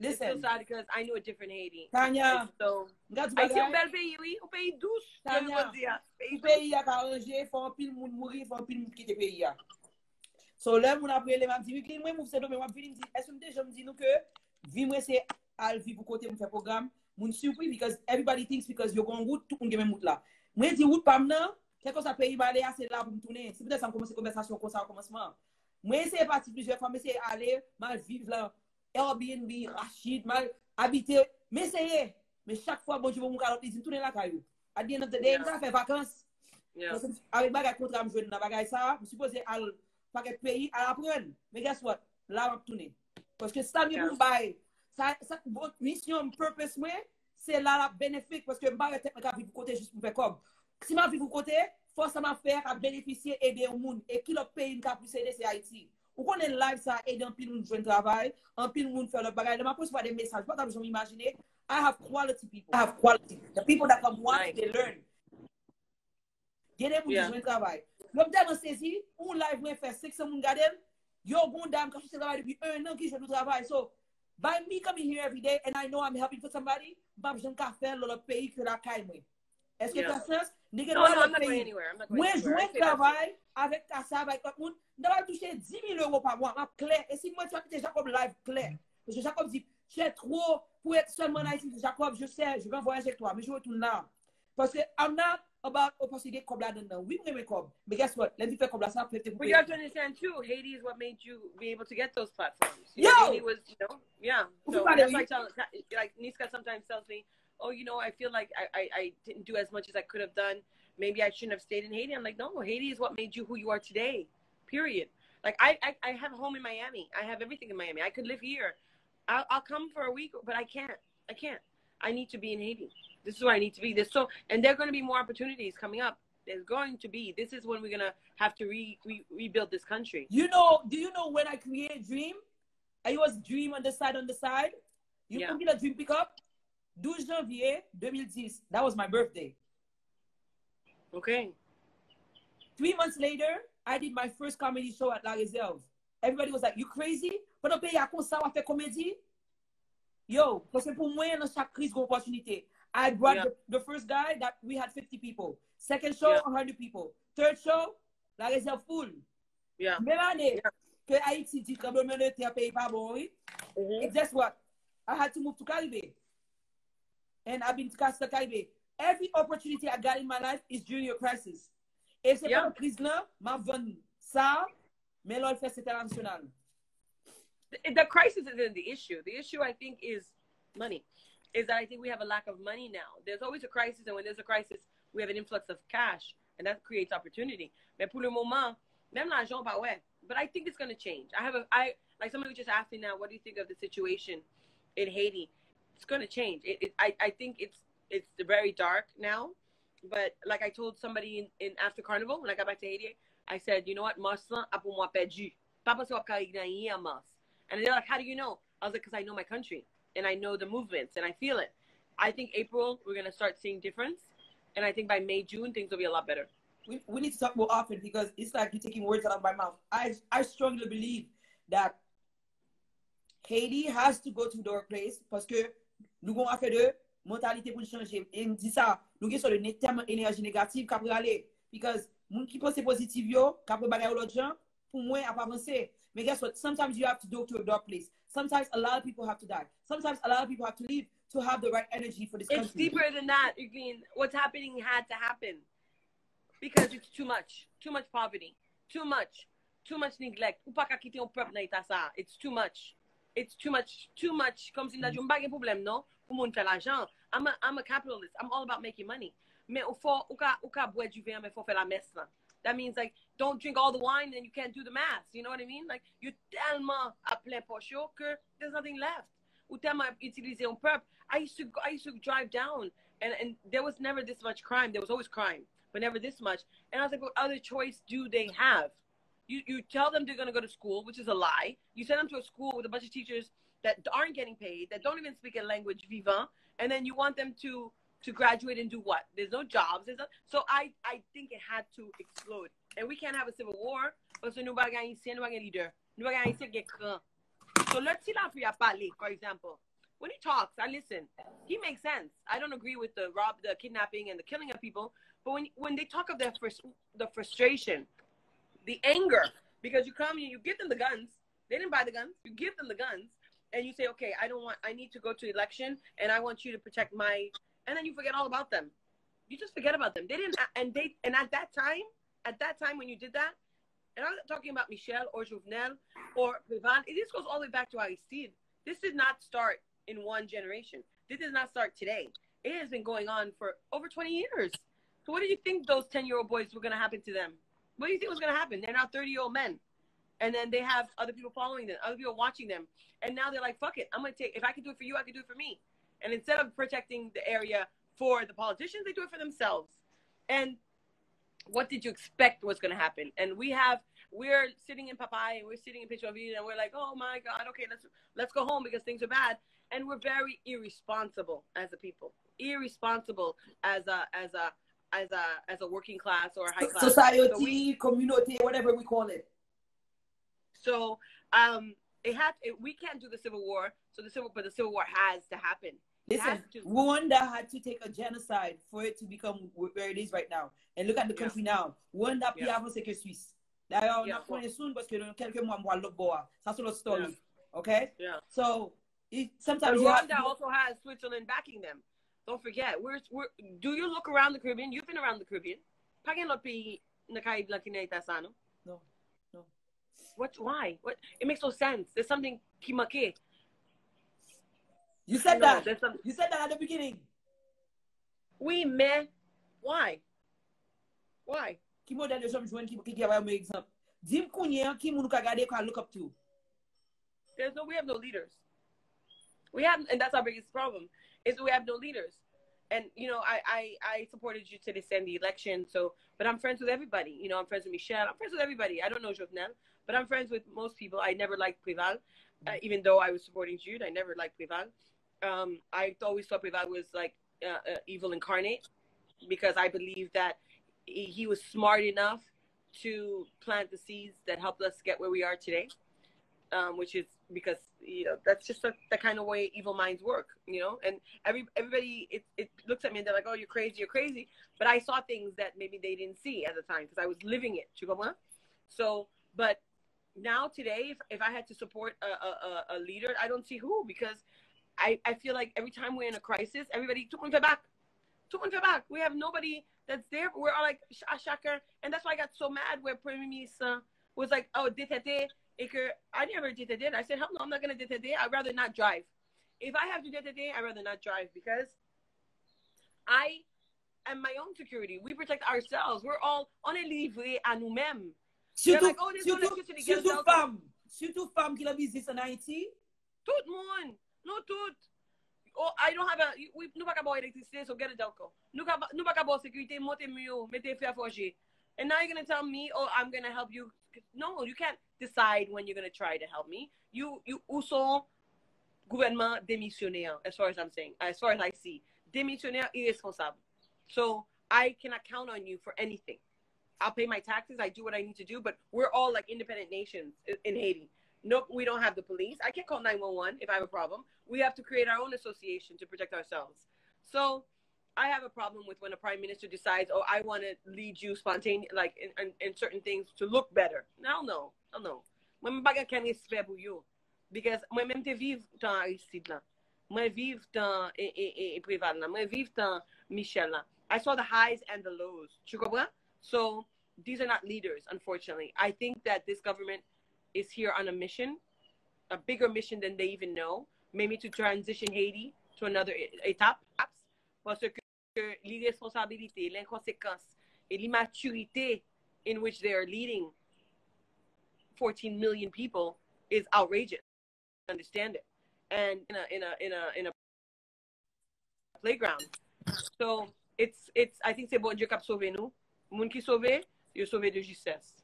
Listen. It's still sad because I knew a different Haiti. Tanya. So, Haiti un bel pays, oui. Un pays douce. Tanya. Un pays a arrangé, faut un pile moun mourir, faut un pile moun quitter pays. So là, moun après les m'a dit, moi mou c'est dommage, m'a dit, est-ce que déjà me dit nous que vie moi c'est al vivre côté me faire programme. Moun surpris because everybody thinks because you're going route tout moun gen même route là. Moi dit route pas maintenant, c'est comme ça pays balé assez là pour me tourner. C'est peut-être ça commencer conversation comme ça au commencement. Moi c'est parti plusieurs fois, mais c'est aller mal vivre là. Airbnb, Rachid, mal habiter, mais c'est mais chaque fois bon je vais mon calotte dit tourner la caillou. À the end of the day, ça fait vacances. Avec bagage contrat me joindre dans bagage ça, je suppose al paquet pays à apprendre. Mais guess what? Là on tourner. Parce que ça me bail. Ça votre mission purpose moi, c'est là la bénéfique parce que m'pa tête ka vivre côté juste pour faire comme. Si m'a vivre côté, faut ça m'a faire à bénéficier aider au monde et qui le pays ka plus aider c'est Haïti. Ou qu'on est live ça aider un pile monde joindre travail, un pile monde faire le bagage. M'a pose pas des messages, pas besoin d'imaginer. I have quality people. I have quality. The people that come want, they learn. Get them to joindre travail. L'homme tellement saisi, on live moi faire 600 moun gade, yo bon dame quand je travaille depuis 1 an qui je travail. So by me coming here every day and I know I'm helping for somebody, pas besoin de faire le pays que la caille moi. Est-ce que ça sens? No, I'm not going anywhere. I'm not going anywhere. Moi, je travaille avec Kassa, avec tout le monde. Je vais toucher 10 000 euros par mois. Clair. Et si moi, tu vas quitter Jacob live, clair. Parce que Jacob dit, j'ai trop pour être seulement là ici. Jacob, je sais, je vais voyager avec toi, mais je retourne là. Parce que I'm not about opportunity comme là dedans. Oui, mais comme. Mais guess what? Let me faire comme là, ça peut être. But you have to understand too, Haiti is what made you be able to get those platforms. Yo! Haiti was, yeah. So that's why I tell, like, Niska sometimes tells me, oh, I feel like I didn't do as much as I could have done. Maybe I shouldn't have stayed in Haiti. I'm like, no, Haiti is what made you who you are today, period. Like, I have a home in Miami. I have everything in Miami. I could live here. I'll come for a week, but I can't. I need to be in Haiti. This is where I need to be. And there are going to be more opportunities coming up. There's going to be. This is when we're going to have to rebuild this country. Do you know when I created Dream? I was Dream on the side. You can get a Dream pickup. 12 janvier 2010. That was my birthday. Okay. 3 months later, I did my first comedy show at La Réserve. Everybody was like, you crazy? Pour nous payer à comme ça, on fait comédie? Yo, parce que pour moi, dans chaque crise, une opportunité. I brought the first guy that we had 50 people. Second show, 100 people. Third show, La Réserve full. Yeah. Même année, que Haïti dit tremblement de terre paye pas bon, oui. And guess what? I had to move to Caribbean. And I've been to Costa Caribbean. Every opportunity I got in my life is during your crisis. Et c'est pas une crise là, m'a vendu ça, mais là, le fait c'était international. The crisis isn't the issue. The issue, I think, is money. Is that I think we have a lack of money now. There's always a crisis, and when there's a crisis, we have an influx of cash, and that creates opportunity. Mais pour le moment, même l'argent, pas ouais. But I think it's going to change. Like somebody just asked me now, what do you think of the situation in Haiti? It's going to change. I think it's very dark now. But like I told somebody in after Carnival, when I got back to Haiti, I said, you know what? Marsan a pour moi perdu. Papa se wap a mas. And they're like, how do you know? I was like, because I know my country. And I know the movements. And I feel it. I think April, we're going to start seeing difference. And I think by May, June, things will be a lot better. We need to talk more often because it's like you're taking words out of my mouth. I strongly believe that Haiti has to go to the workplace parce que nous avons affaire de mentalité pour changer. Et on dit ça, nous avons sur le terme énergie négative qui peut aller. Because moun qui pense positif yo, qui peut bagailler l'autre gens, pour moi, à pas avancer. But guess what? Sometimes you have to go to a dark place. Sometimes a lot of people have to die. Sometimes a lot of people have to leave to have the right energy for this country. It's deeper than that. I mean, what's happening had to happen. Because it's too much. Too much poverty. Too much neglect. It's too much. It's too much. Too much. Comme si n'a pas de problème, non? Pour moun faire l'argent. I'm a capitalist. I'm all about making money. Mais au fond, ou ka boire du vin, mais faut faire la messe. That means like, don't drink all the wine and you can't do the math. You know what I mean? Like, you're tellement à plein poche que there's nothing left. Ou tellement utiliser un peuple. I used to drive down and there was never this much crime. There was always crime, but never this much. And I was like, what other choice do they have? You tell them they're going to go to school, which is a lie. You send them to a school with a bunch of teachers that aren't getting paid, that don't even speak a language vivant, and then you want them to graduate and do what? There's no jobs. So I think it had to explode. And we can't have a civil war parce que nous pas gagner ici, nous pas gagner leader. Nous pas gagner ici, So let's see that for example. When he talks, I listen. He makes sense. I don't agree with the kidnapping and the killing of people, but when they talk of the frustration, the anger, because you come and you give them the guns. They didn't buy the guns. You give them the guns, and you say, okay, I need to go to election, and I want you to protect my. And then you forget all about them. You just forget about them. They didn't, and at that time when you did that, and I'm not talking about Michel or Jouvenel or Privan. This goes all the way back to Aristide. This did not start in one generation. This did not start today. It has been going on for over 20 years. So what do you think those 10-year-old boys were going to happen to them? What do you think was going to happen? They're now 30-year-old men. And then they have other people following them, other people watching them. And now they're like, fuck it. I'm going to take, if I can do it for you, I can do it for me. And instead of protecting the area for the politicians, they do it for themselves. And what did you expect was going to happen? And we're sitting in Papai, and we're sitting in Pétionville, and we're like, oh my God, okay, let's go home because things are bad. And we're very irresponsible as a people, irresponsible as a working class or high class society, community, whatever we call it. So we can't do the civil war. So the civil war has to happen. Listen, Rwanda had to take a genocide for it to become where it is right now. And look at the country now. Rwanda plus avancé que Suisse. D'ailleurs, on a connu soon parce que dans quelques mois, on va le boire. Ça, c'est l'autre story. Okay? Yeah. So, sometimes Rwanda also has Switzerland backing them. Don't forget. Do you look around the Caribbean? You've been around the Caribbean. Pagin lot pays na Caribe Latina itasano? No. Why? What? It makes no sense. There's something kimake. You said that. You said that at the beginning. Oui, mais why? Why? Qui modèle de gens joindre qui a un exemple. Dis-moi combien qui nous regarder qu'on look up to. We have no leaders. And that's our biggest problem, is we have no leaders. And, you know, I supported you to defend the election, but I'm friends with everybody. You know, I'm friends with Michelle. I'm friends with everybody. I don't know Jovenel, but I'm friends with most people. I never liked Prival, even though I was supporting Jude. I never liked Prival. I always thought Prival was like evil incarnate, because I believe that he was smart enough to plant the seeds that helped us get where we are today, which is because, you know, that's just the kind of way evil minds work, you know. And everybody it looks at me and they're like, oh, you're crazy. But I saw things that maybe they didn't see at the time because I was living it. So, but now today, if I had to support a leader, I don't see who, because I feel like every time we're in a crisis, everybody took one back. We have nobody that's there. We're all like shaka, and that's why I got so mad where Premier Minister was like, oh, détente. I never did it. I said, hell no, I'm not gonna did it. I'd rather not drive. If I have to did it, I'd rather not drive, because I am my own security. We protect ourselves. We're all on est livré à nous-mêmes. Surtout femmes qui la business en Haïti. Tout le monde. No, tout. Oh, I don't have nous pas capable d'électricité, so get a delco. Nous pas capable sécurité, monter mieux, mettez faire forger. And now you're going to tell me, oh, I'm going to help you. No, you can't decide when you're going to try to help me. You also gouvernement démissionnaire, as far as I'm saying, as far as I see. Démissionnaire irresponsable. So I cannot count on you for anything. I'll pay my taxes. I do what I need to do, but we're all like independent nations in Haiti. Nope, we don't have the police. I can't call 911 if I have a problem. We have to create our own association to protect ourselves. So I have a problem with when a prime minister decides, oh, I want to lead you spontaneously, like in certain things to look better. No. Moi, je can't respect pour you. Because moi, même te vive dans Aristide là. Moi, vive dans Prival là. Moi, vive dans Michel là. I saw the highs and the lows. Tu comprends? So these are not leaders, unfortunately. I think that this government is here on a mission, a bigger mission than they even know, maybe to transition Haiti to another étape, parce que l'irresponsabilité, l'inconséquence, et l'immaturité in which they are leading 14 million people is outrageous. Understand it, and in a playground. So it's I think c'est bon Dieu qui a sauvé nous. Moun qui sauvé, you're sauvé de justesse.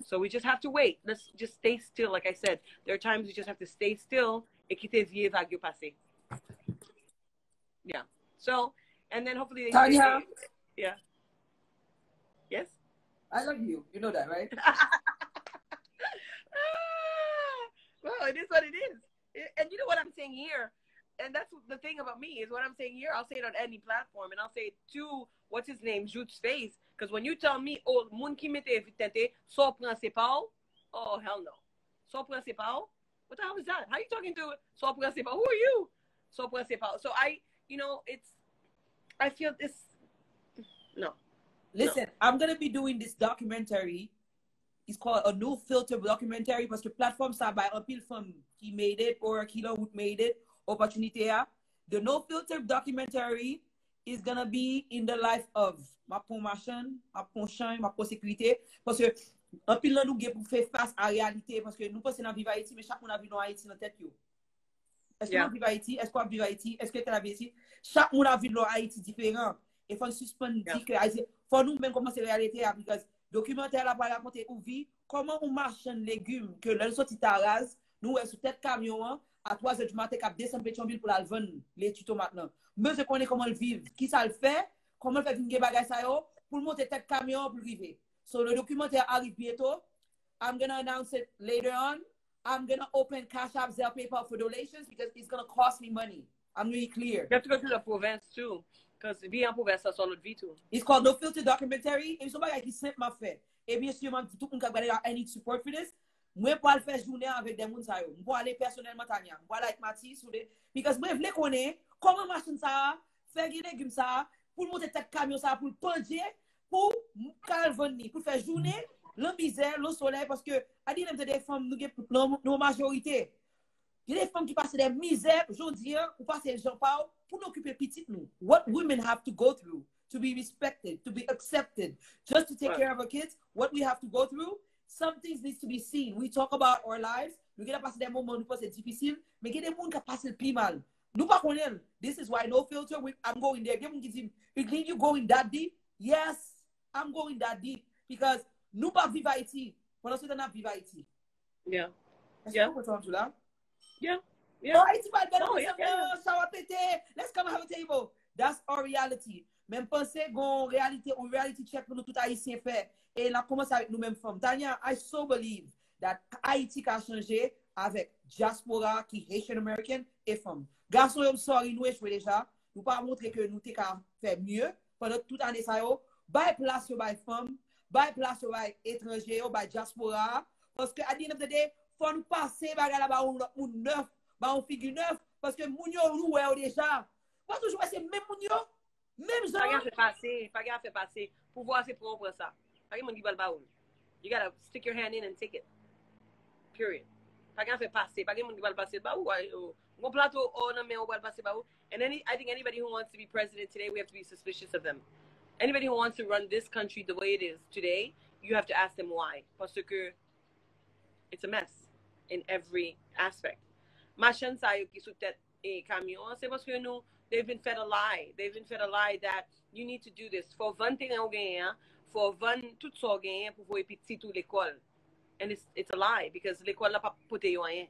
So we just have to wait. Let's just stay still. Like I said, there are times we just have to stay still et quitter vieux vague passé. Yeah. So, and then hopefully Tania. Yeah. Yes? I love you. You know that, right? Well, it is what it is. And you know what I'm saying here? And that's the thing about me, is what I'm saying here, I'll say it on any platform, and I'll say it to, what's his name, Jude's face. Because when you tell me, oh, moun ki mette tente, so principal, oh, hell no. So principal? What the hell is that? How are you talking to so principal? Who are you? So principal. So I feel this, no. Listen, I'm going to be doing this documentary. It's called a No Filter documentary, parce que platform ça by un pile femme qui made it, or qui l'a made it, opportunité. The No Filter documentary is going to be in the life of ma promotion, ma prochaine, ma sécurité, parce que un pile là nous gagne pour faire face à la réalité, parce que nous pensons dans vivre Haïti, mais chaque monde a vu dans Haïti dans tête yo. Est-ce que nous vivons Haïti? Est-ce qu'on vit Haïti? Est-ce que tu as vu ici? Chaque monde a vu dans Haïti différent. Et faut suspendre dire que Haïti, faut nous même commencer la réalité, parce que documentaire là pour raconter où vit, comment on marche en légumes que le sorti taraz, nous est sur tête camion à 3h du matin cap descendre Pétionville pour la vendre les tutos maintenant. Mais je connais comment le vivre, qui ça le fait, comment le fait une bagage ça yo pour monter tête camion pour arriver. So le documentaire arrive bientôt. I'm going to announce it later on. I'm going to open Cash App, Zelle, PayPal for donations because it's going to cost me money. I'm really clear. You have to go to the province too. Because being en province, that's all the vie too. It's called No Filter Documentary. Et somebody qui simple m'a fait. Et bien sûr, man, tout le monde qui I need support for this. Moi, pour aller faire journée avec des gens, je pour aller personnellement, Tania. Je pour aller avec Mathis. Because moi, je voulais connaître comment machine ça, faire des légumes ça, pour monter tête camion ça, pour le pondre, pour calvenir, pour faire journée, la misère, le soleil, parce que, à dire des femmes, nous, majorité. Il y a des femmes qui passent des misères, je dis, ou passent des gens pour nous occuper petit nous. What women have to go through to be respected, to be accepted, just to take care of our kids, what we have to go through, some things needs to be seen. We talk about our lives, nous avons passé des moments où c'est difficile, mais il y a des gens qui passent le plus mal. Nous pas connaissons. This is why No Filter, I'm going there. You going that deep? Yes, I'm going that deep. Because nous pas vivre Haïti. Pendant ce temps, nous vivre Haïti. Yeah. Yeah. Yeah. Yeah. Oh, yeah. Let's come have a table. That's our reality. Même penser qu'on réalité, on reality check pour nous tout haïtien fait. Et là, commence avec nous-mêmes femmes. Tania, I so believe that Haïti a changé avec diaspora qui Haitian American et femmes. Garçon, yo sorry, nous échoué déjà. Nous pas montrer que nous t'avons fait mieux pendant toute année ça yo. By place yo by femmes, by place yo by étrangers, by diaspora. Parce que at the end of the day, faut nous passer bagarre là-bas ou neuf, on figure neuf, parce que moun yo nous ouais déjà. Pas toujours c'est même moun yo, même genre. Pas gaffe fait passer. Pouvoir c'est pour ça. Pas moun qui va le baoul. You gotta stick your hand in and take it. Period. Pas gaffe fait passer. Pas moun qui va le passer baoul. Mon plateau on mais on va le passer baoul. And I think anybody who wants to be president today, we have to be suspicious of them. Anybody who wants to run this country the way it is today, you have to ask them why. Parce que it's a mess in every aspect. Machin sa yo ki sou tête et camion, c'est parce que nous, they've been fed a lie. They've been fed a lie that you need to do this. For 21 ou ganyan, for 20 tout so ganyan pour voir petit tout l'école. And it's a lie because l'école n'a pas pote yo rien.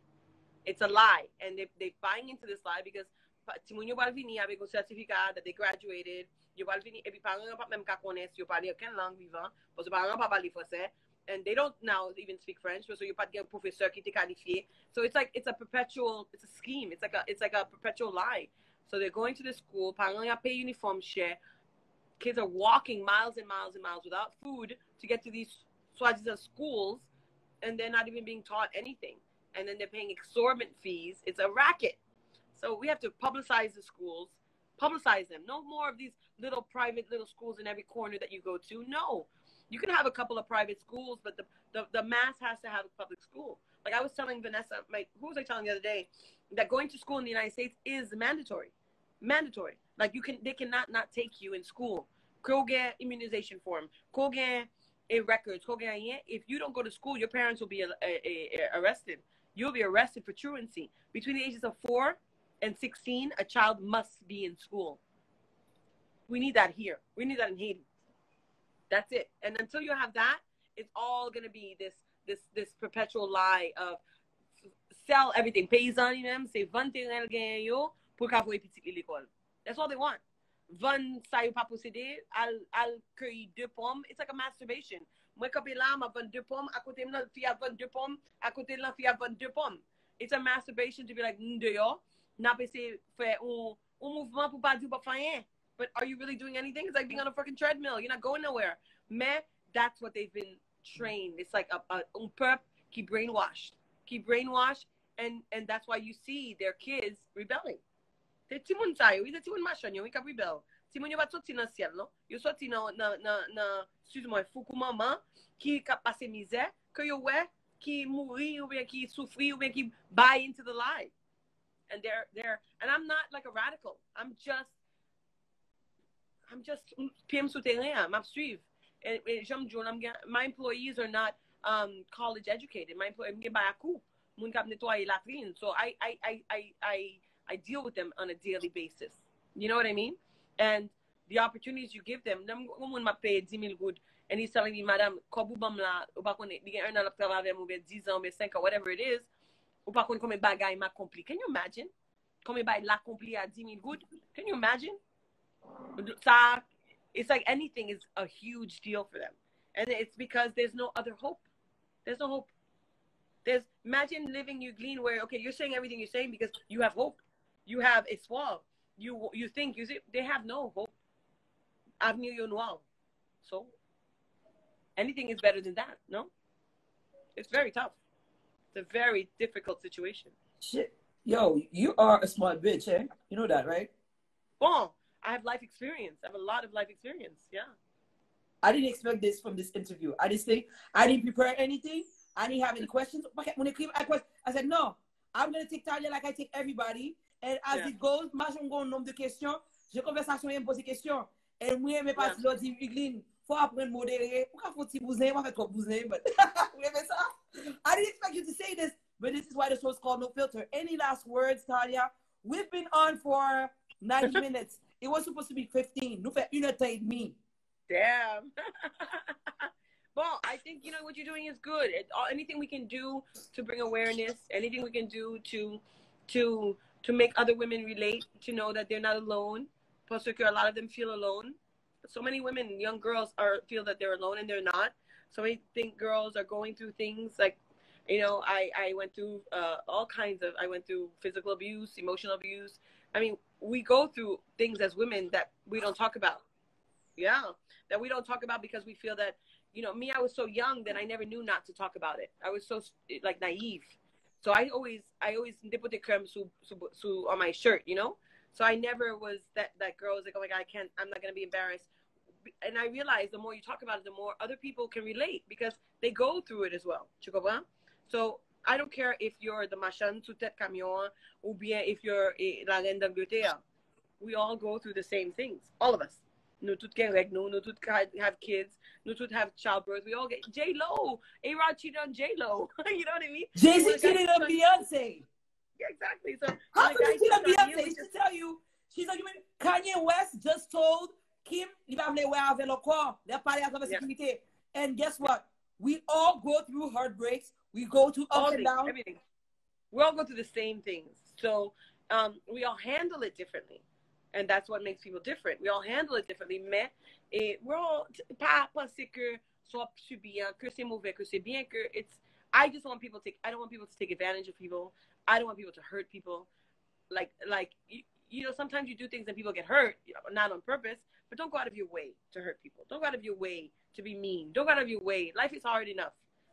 It's a lie. And they buying into this lie because si moun yo bal vini avec un certificat that they graduated, yo bal vini, et puis parents pas même ka connaître yo parler aucune langue vivant, parce que parents pas parler français. And they don't now even speak French, so you pas get professeur qui te qualifié. So it's like it's a scheme. It's like a perpetual lie. So they're going to the school, parents pay uniform share. Kids are walking miles and miles and miles without food to get to these soi-disant schools, and they're not even being taught anything. And then they're paying exorbitant fees. It's a racket. So we have to publicize the schools, publicize them. No more of these little private little schools in every corner that you go to. No. You can have a couple of private schools, but the mass has to have a public school. Like I was telling Vanessa, who was I telling the other day, that going to school in the United States is mandatory. Mandatory. Like they cannot not take you in school. Go get immunization form. Go get a records. Go get if you don't go to school, your parents will be arrested. You'll be arrested for truancy. Between the ages of 4 and 16, a child must be in school. We need that here. We need that in Haiti. That's it. And until you have that, it's all going to be this perpetual lie of sell everything. Paysan, même, c'est vendre terrain gain yo pour qu'avoir petit l'école. That's all they want. Vendre ça yo pas posséder, al cueillir 2 pommes. It's like a masturbation. Moi quand là, m'a vendre 2 pommes, à côté là, fille a vendre 2 pommes, à côté là, fille a vendre 2 pommes. It's a masturbation to be like dehors, n'a pas essayer faire un mouvement pour pas dire pas rien. But are you really doing anything? It's like being on a freaking treadmill. You're not going nowhere. Mais that's what they've been trained. It's like un peuple qui brainwashed. And that's why you see their kids rebelling. C'est tout le monde ça. Oui, c'est tout le monde machin. Ils cap rebelle. Si mon yo va sortir dans ciel, non? Yo sorti na excuse-moi, fou comme maman qui cap passer misère, que yo ouais, qui mourir ou bien qui souffrir ou bien qui buy into the lie. And they're and I'm not like a radical. I'm just Pimps sous terrain, m'a suivre. And my employees are not college educated. My employees get by a coup. Moun kap nettoyer latrine. So I deal with them on a daily basis. You know what I mean? And the opportunities you give them, moun m'a payé 10,000 good, and he's telling me, madame, kobu bam la, ou pa konen, di gen un an ap travay ou bien 10 ans, ou bien 5 ans, whatever it is, ou pa konen kome bagay m'accompli. Can you imagine? Kome bagay l'accompli à 10,000 good? Can you imagine? It's like anything is a huge deal for them, and it's because there's no other hope. There's no hope. Imagine living you glean where okay, you're saying everything you're saying because you have hope. You have espoir. You think, you see, they have no hope. Avenir noir. So anything is better than that, no? It's very tough. It's a very difficult situation. Shit. Yo, you are a smart bitch, eh? You know that, right? Bon, I have life experience. I have a lot of life experience. Yeah. I didn't expect this from this interview. I didn't prepare anything. I didn't have any questions. When it came, I said, no, I'm going to take Tania like I take everybody. And as it goes, moi, je vais nombre de questions. Je conversation et me poser questions. Et moi, je passe l'autre dit, Eglin, faut apprendre modérer. Pourquoi faut-il bouser? Moi, je fais trop bouser. But I didn't expect you to say this, but this is why the show is called No Filter. Any last words, Tania? We've been on for 90 minutes. It was supposed to be 15. Nous fait 1h30. Damn. Well, I think, you know, what you're doing is good. Anything we can do to bring awareness, anything we can do to make other women relate, to know that they're not alone. Plus, a lot of them feel alone. So many women, young girls, feel that they're alone, and they're not. So many think girls are going through things like, you know, I went through all kinds of, I went through physical abuse, emotional abuse. I mean, we go through things as women that we don't talk about. Yeah, that we don't talk about because we feel that, you know, me, I was so young that I never knew not to talk about it. I was so, like, naive. So I always put the creme on my shirt, you know? So I never was that girl was like, oh my God, I'm not going to be embarrassed. And I realized the more you talk about it, the more other people can relate because they go through it as well. Tu comprends? So I don't care if you're the machin sous tête camion ou bien if you're la reine d'Angleterre. We all go through the same things. All of us. Nous toutes can regno, nous toutes have kids, nous toutes have childbirth. We all get J-Lo. A-Rod cheated on J-Lo. You know what I mean? Jay-Z cheated on Beyonce. Yeah, exactly. So how could she cheat on Beyonce? She tell you, she's like, Kanye West just told Kim, il va venir avec le corps, il a parlé avec la sécurité. And guess what? We all go through heartbreaks. We go through ups and downs. Everything. We all go through the same things. So we all handle it differently. And that's what makes people different. We all handle it differently. Mais we're all pas penser que soit bien, que c'est mauvais, que c'est bien, que it's. I just want people to. I don't want people to take advantage of people. I don't want people to hurt people. Like you know, sometimes you do things and people get hurt, you know, not on purpose. But don't go out of your way to hurt people. Don't go out of your way to be mean. Don't go out of your way. Life is hard enough.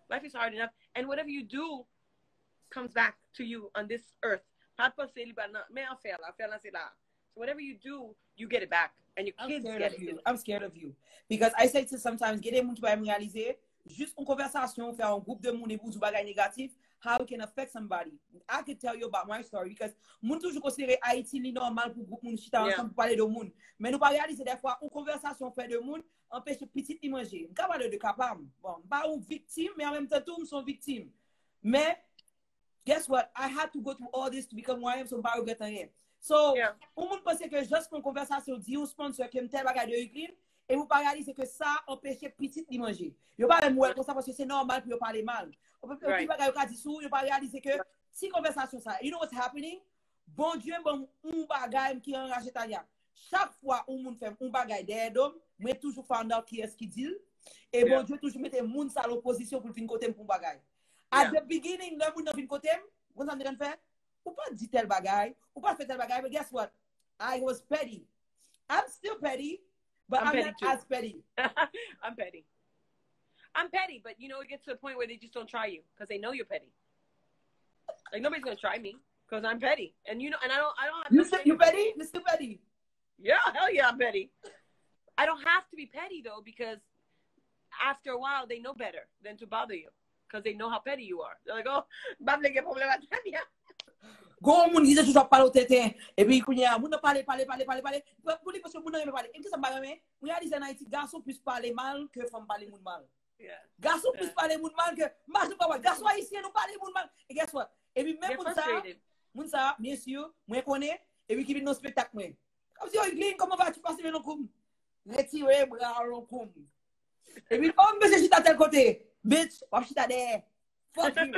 Life is hard enough. And whatever you do comes back to you on this earth. So whatever you do, you get it back. And your kids get it. I'm scared of you. Because I say to sometimes, get them to réaliser, juste une conversation, faire un groupe de monde et vous bagay négatif, how it can affect somebody. I could tell you about my story because moun toujours considéré Haïti li normal pour groupe moun chita ensemble parler de moun. Mais nous pas réaliser des fois une conversation fait de moun empêche petit y manger. On capable de capable. Bon, pas une victime mais en même temps tout sont victimes. Mais guess what? I had to go through all this to become who I am, so pas regretter rien. So, on moun pense que juste une conversation dit ou sponsor qui aime tel bagage de Ukraine et vous pas réaliser que ça empêche petit y manger. Yo pas même comme ça parce que c'est normal pour parler mal. On peut pas réaliser que si conversation ça, you know what's happening? Bon Dieu, bon, un bagay qui enrage Tania. Chaque fois où moun fait un bagay derrière d'homme, moi toujours find out qui est-ce qui dit. Et bon Dieu toujours mettre moun ça l'opposition pour fin côté pour bagay. At the beginning, le moun dans fin côté, vous en train de faire, ou pas dit tel bagay, ou pas fait tel bagay, but guess what? I was petty. I'm still petty, but I'm not too. As petty. I'm petty. I'm petty, but you know, it gets to a point where they just don't try you because they know you're petty. Like nobody's gonna try me because I'm petty, and you know, and I don't have. You said you petty? You're still petty. Yeah, hell yeah, I'm petty. I don't have to be petty though because after a while they know better than to bother you because they know how petty you are. They're like, oh, bable que problema Tania. Go moun disait toujours parler au tétin et puis kounya moun parler pour lui parce que moun aime parler. Et que ça m'a ramé, on a dit en Haïti garçon plus parler mal que femme parler moun mal. Garçon plus parler moun mal que marche pas garçon haïtien nous parler moun mal. Et guess what? Et puis même moun ça bien sûr, moi connais et puis qui vient dans spectacle moi. Comme si Eglin comment vas-tu passer dans koum? Retirer bras dans koum. Et puis on me dit à tel côté. Bitch, on chita there. Fuck you.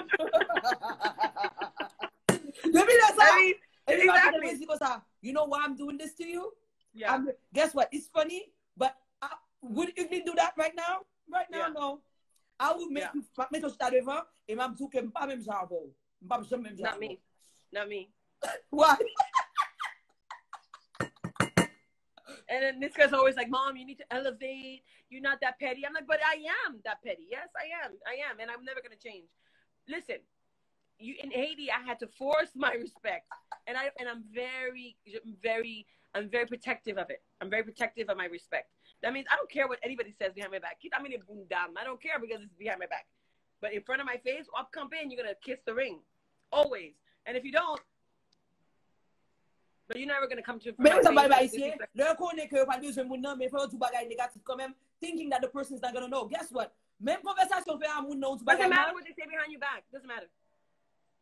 You know why I'm doing this to you? Yeah. Guess what? It's funny, but would you do that right now? Right now, no. I would make you start devant et m'a dit que pas même genre. Pas même genre. Not me. Why? And then this guy's always like, Mom, you need to elevate. You're not that petty. I'm like, but I am that petty. Yes, I am. And I'm never going to change. Listen, in Haiti, I had to force my respect. And I'm very protective of it. I'm very protective of my respect. That means I don't care what anybody says behind my back. I don't care because it's behind my back. But in front of my face, up come in, you're going to kiss the ring. Always. And if you don't, but you're never going to come to my face. Thinking that the person is not going to know. Guess what? Doesn't matter what they say behind your back. Doesn't matter.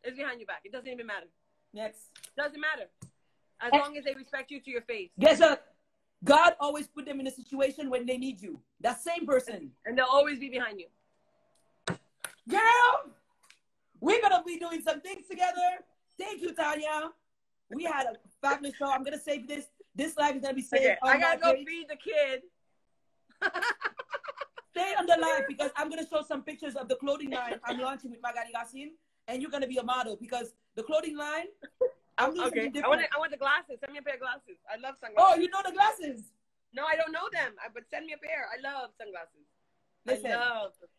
It's behind your back. It doesn't even matter. Next. Doesn't matter. As long as they respect you to your face. Guess what? God always put them in a situation when they need you. That same person. And they'll always be behind you. Girl, we're going to be doing some things together. Thank you, Tania. We had a fabulous show. I'm going to save this. This live is going to be saved. Okay, I got to go feed the kid. Stay on the live because I'm going to show some pictures of the clothing line I'm launching with Magali Racine. And you're going to be a model because the clothing line, I'm doing something different. I want the glasses. Send me a pair of glasses. I love sunglasses. Oh, you know the glasses? No, I don't know them. But send me a pair. I love sunglasses.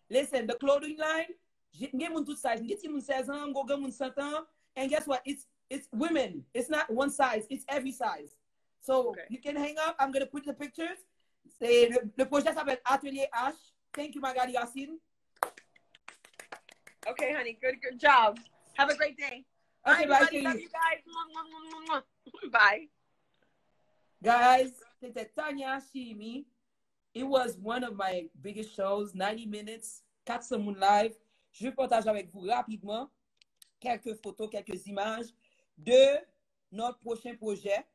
Listen, the clothing line, and guess what? It's women. It's not one size. It's every size. So you can hang up. I'm going to put the pictures. Le projet s'appelle Atelier H. Thank you, Magali Racine. Okay, honey. Good job. Have a great day. Okay, bye. Love you guys. Bye. Guys, c'était Tania Chimie. It was one of my biggest shows, 90 minutes, 400 moun live. Je partage avec vous rapidement quelques photos, quelques images de notre prochain projet.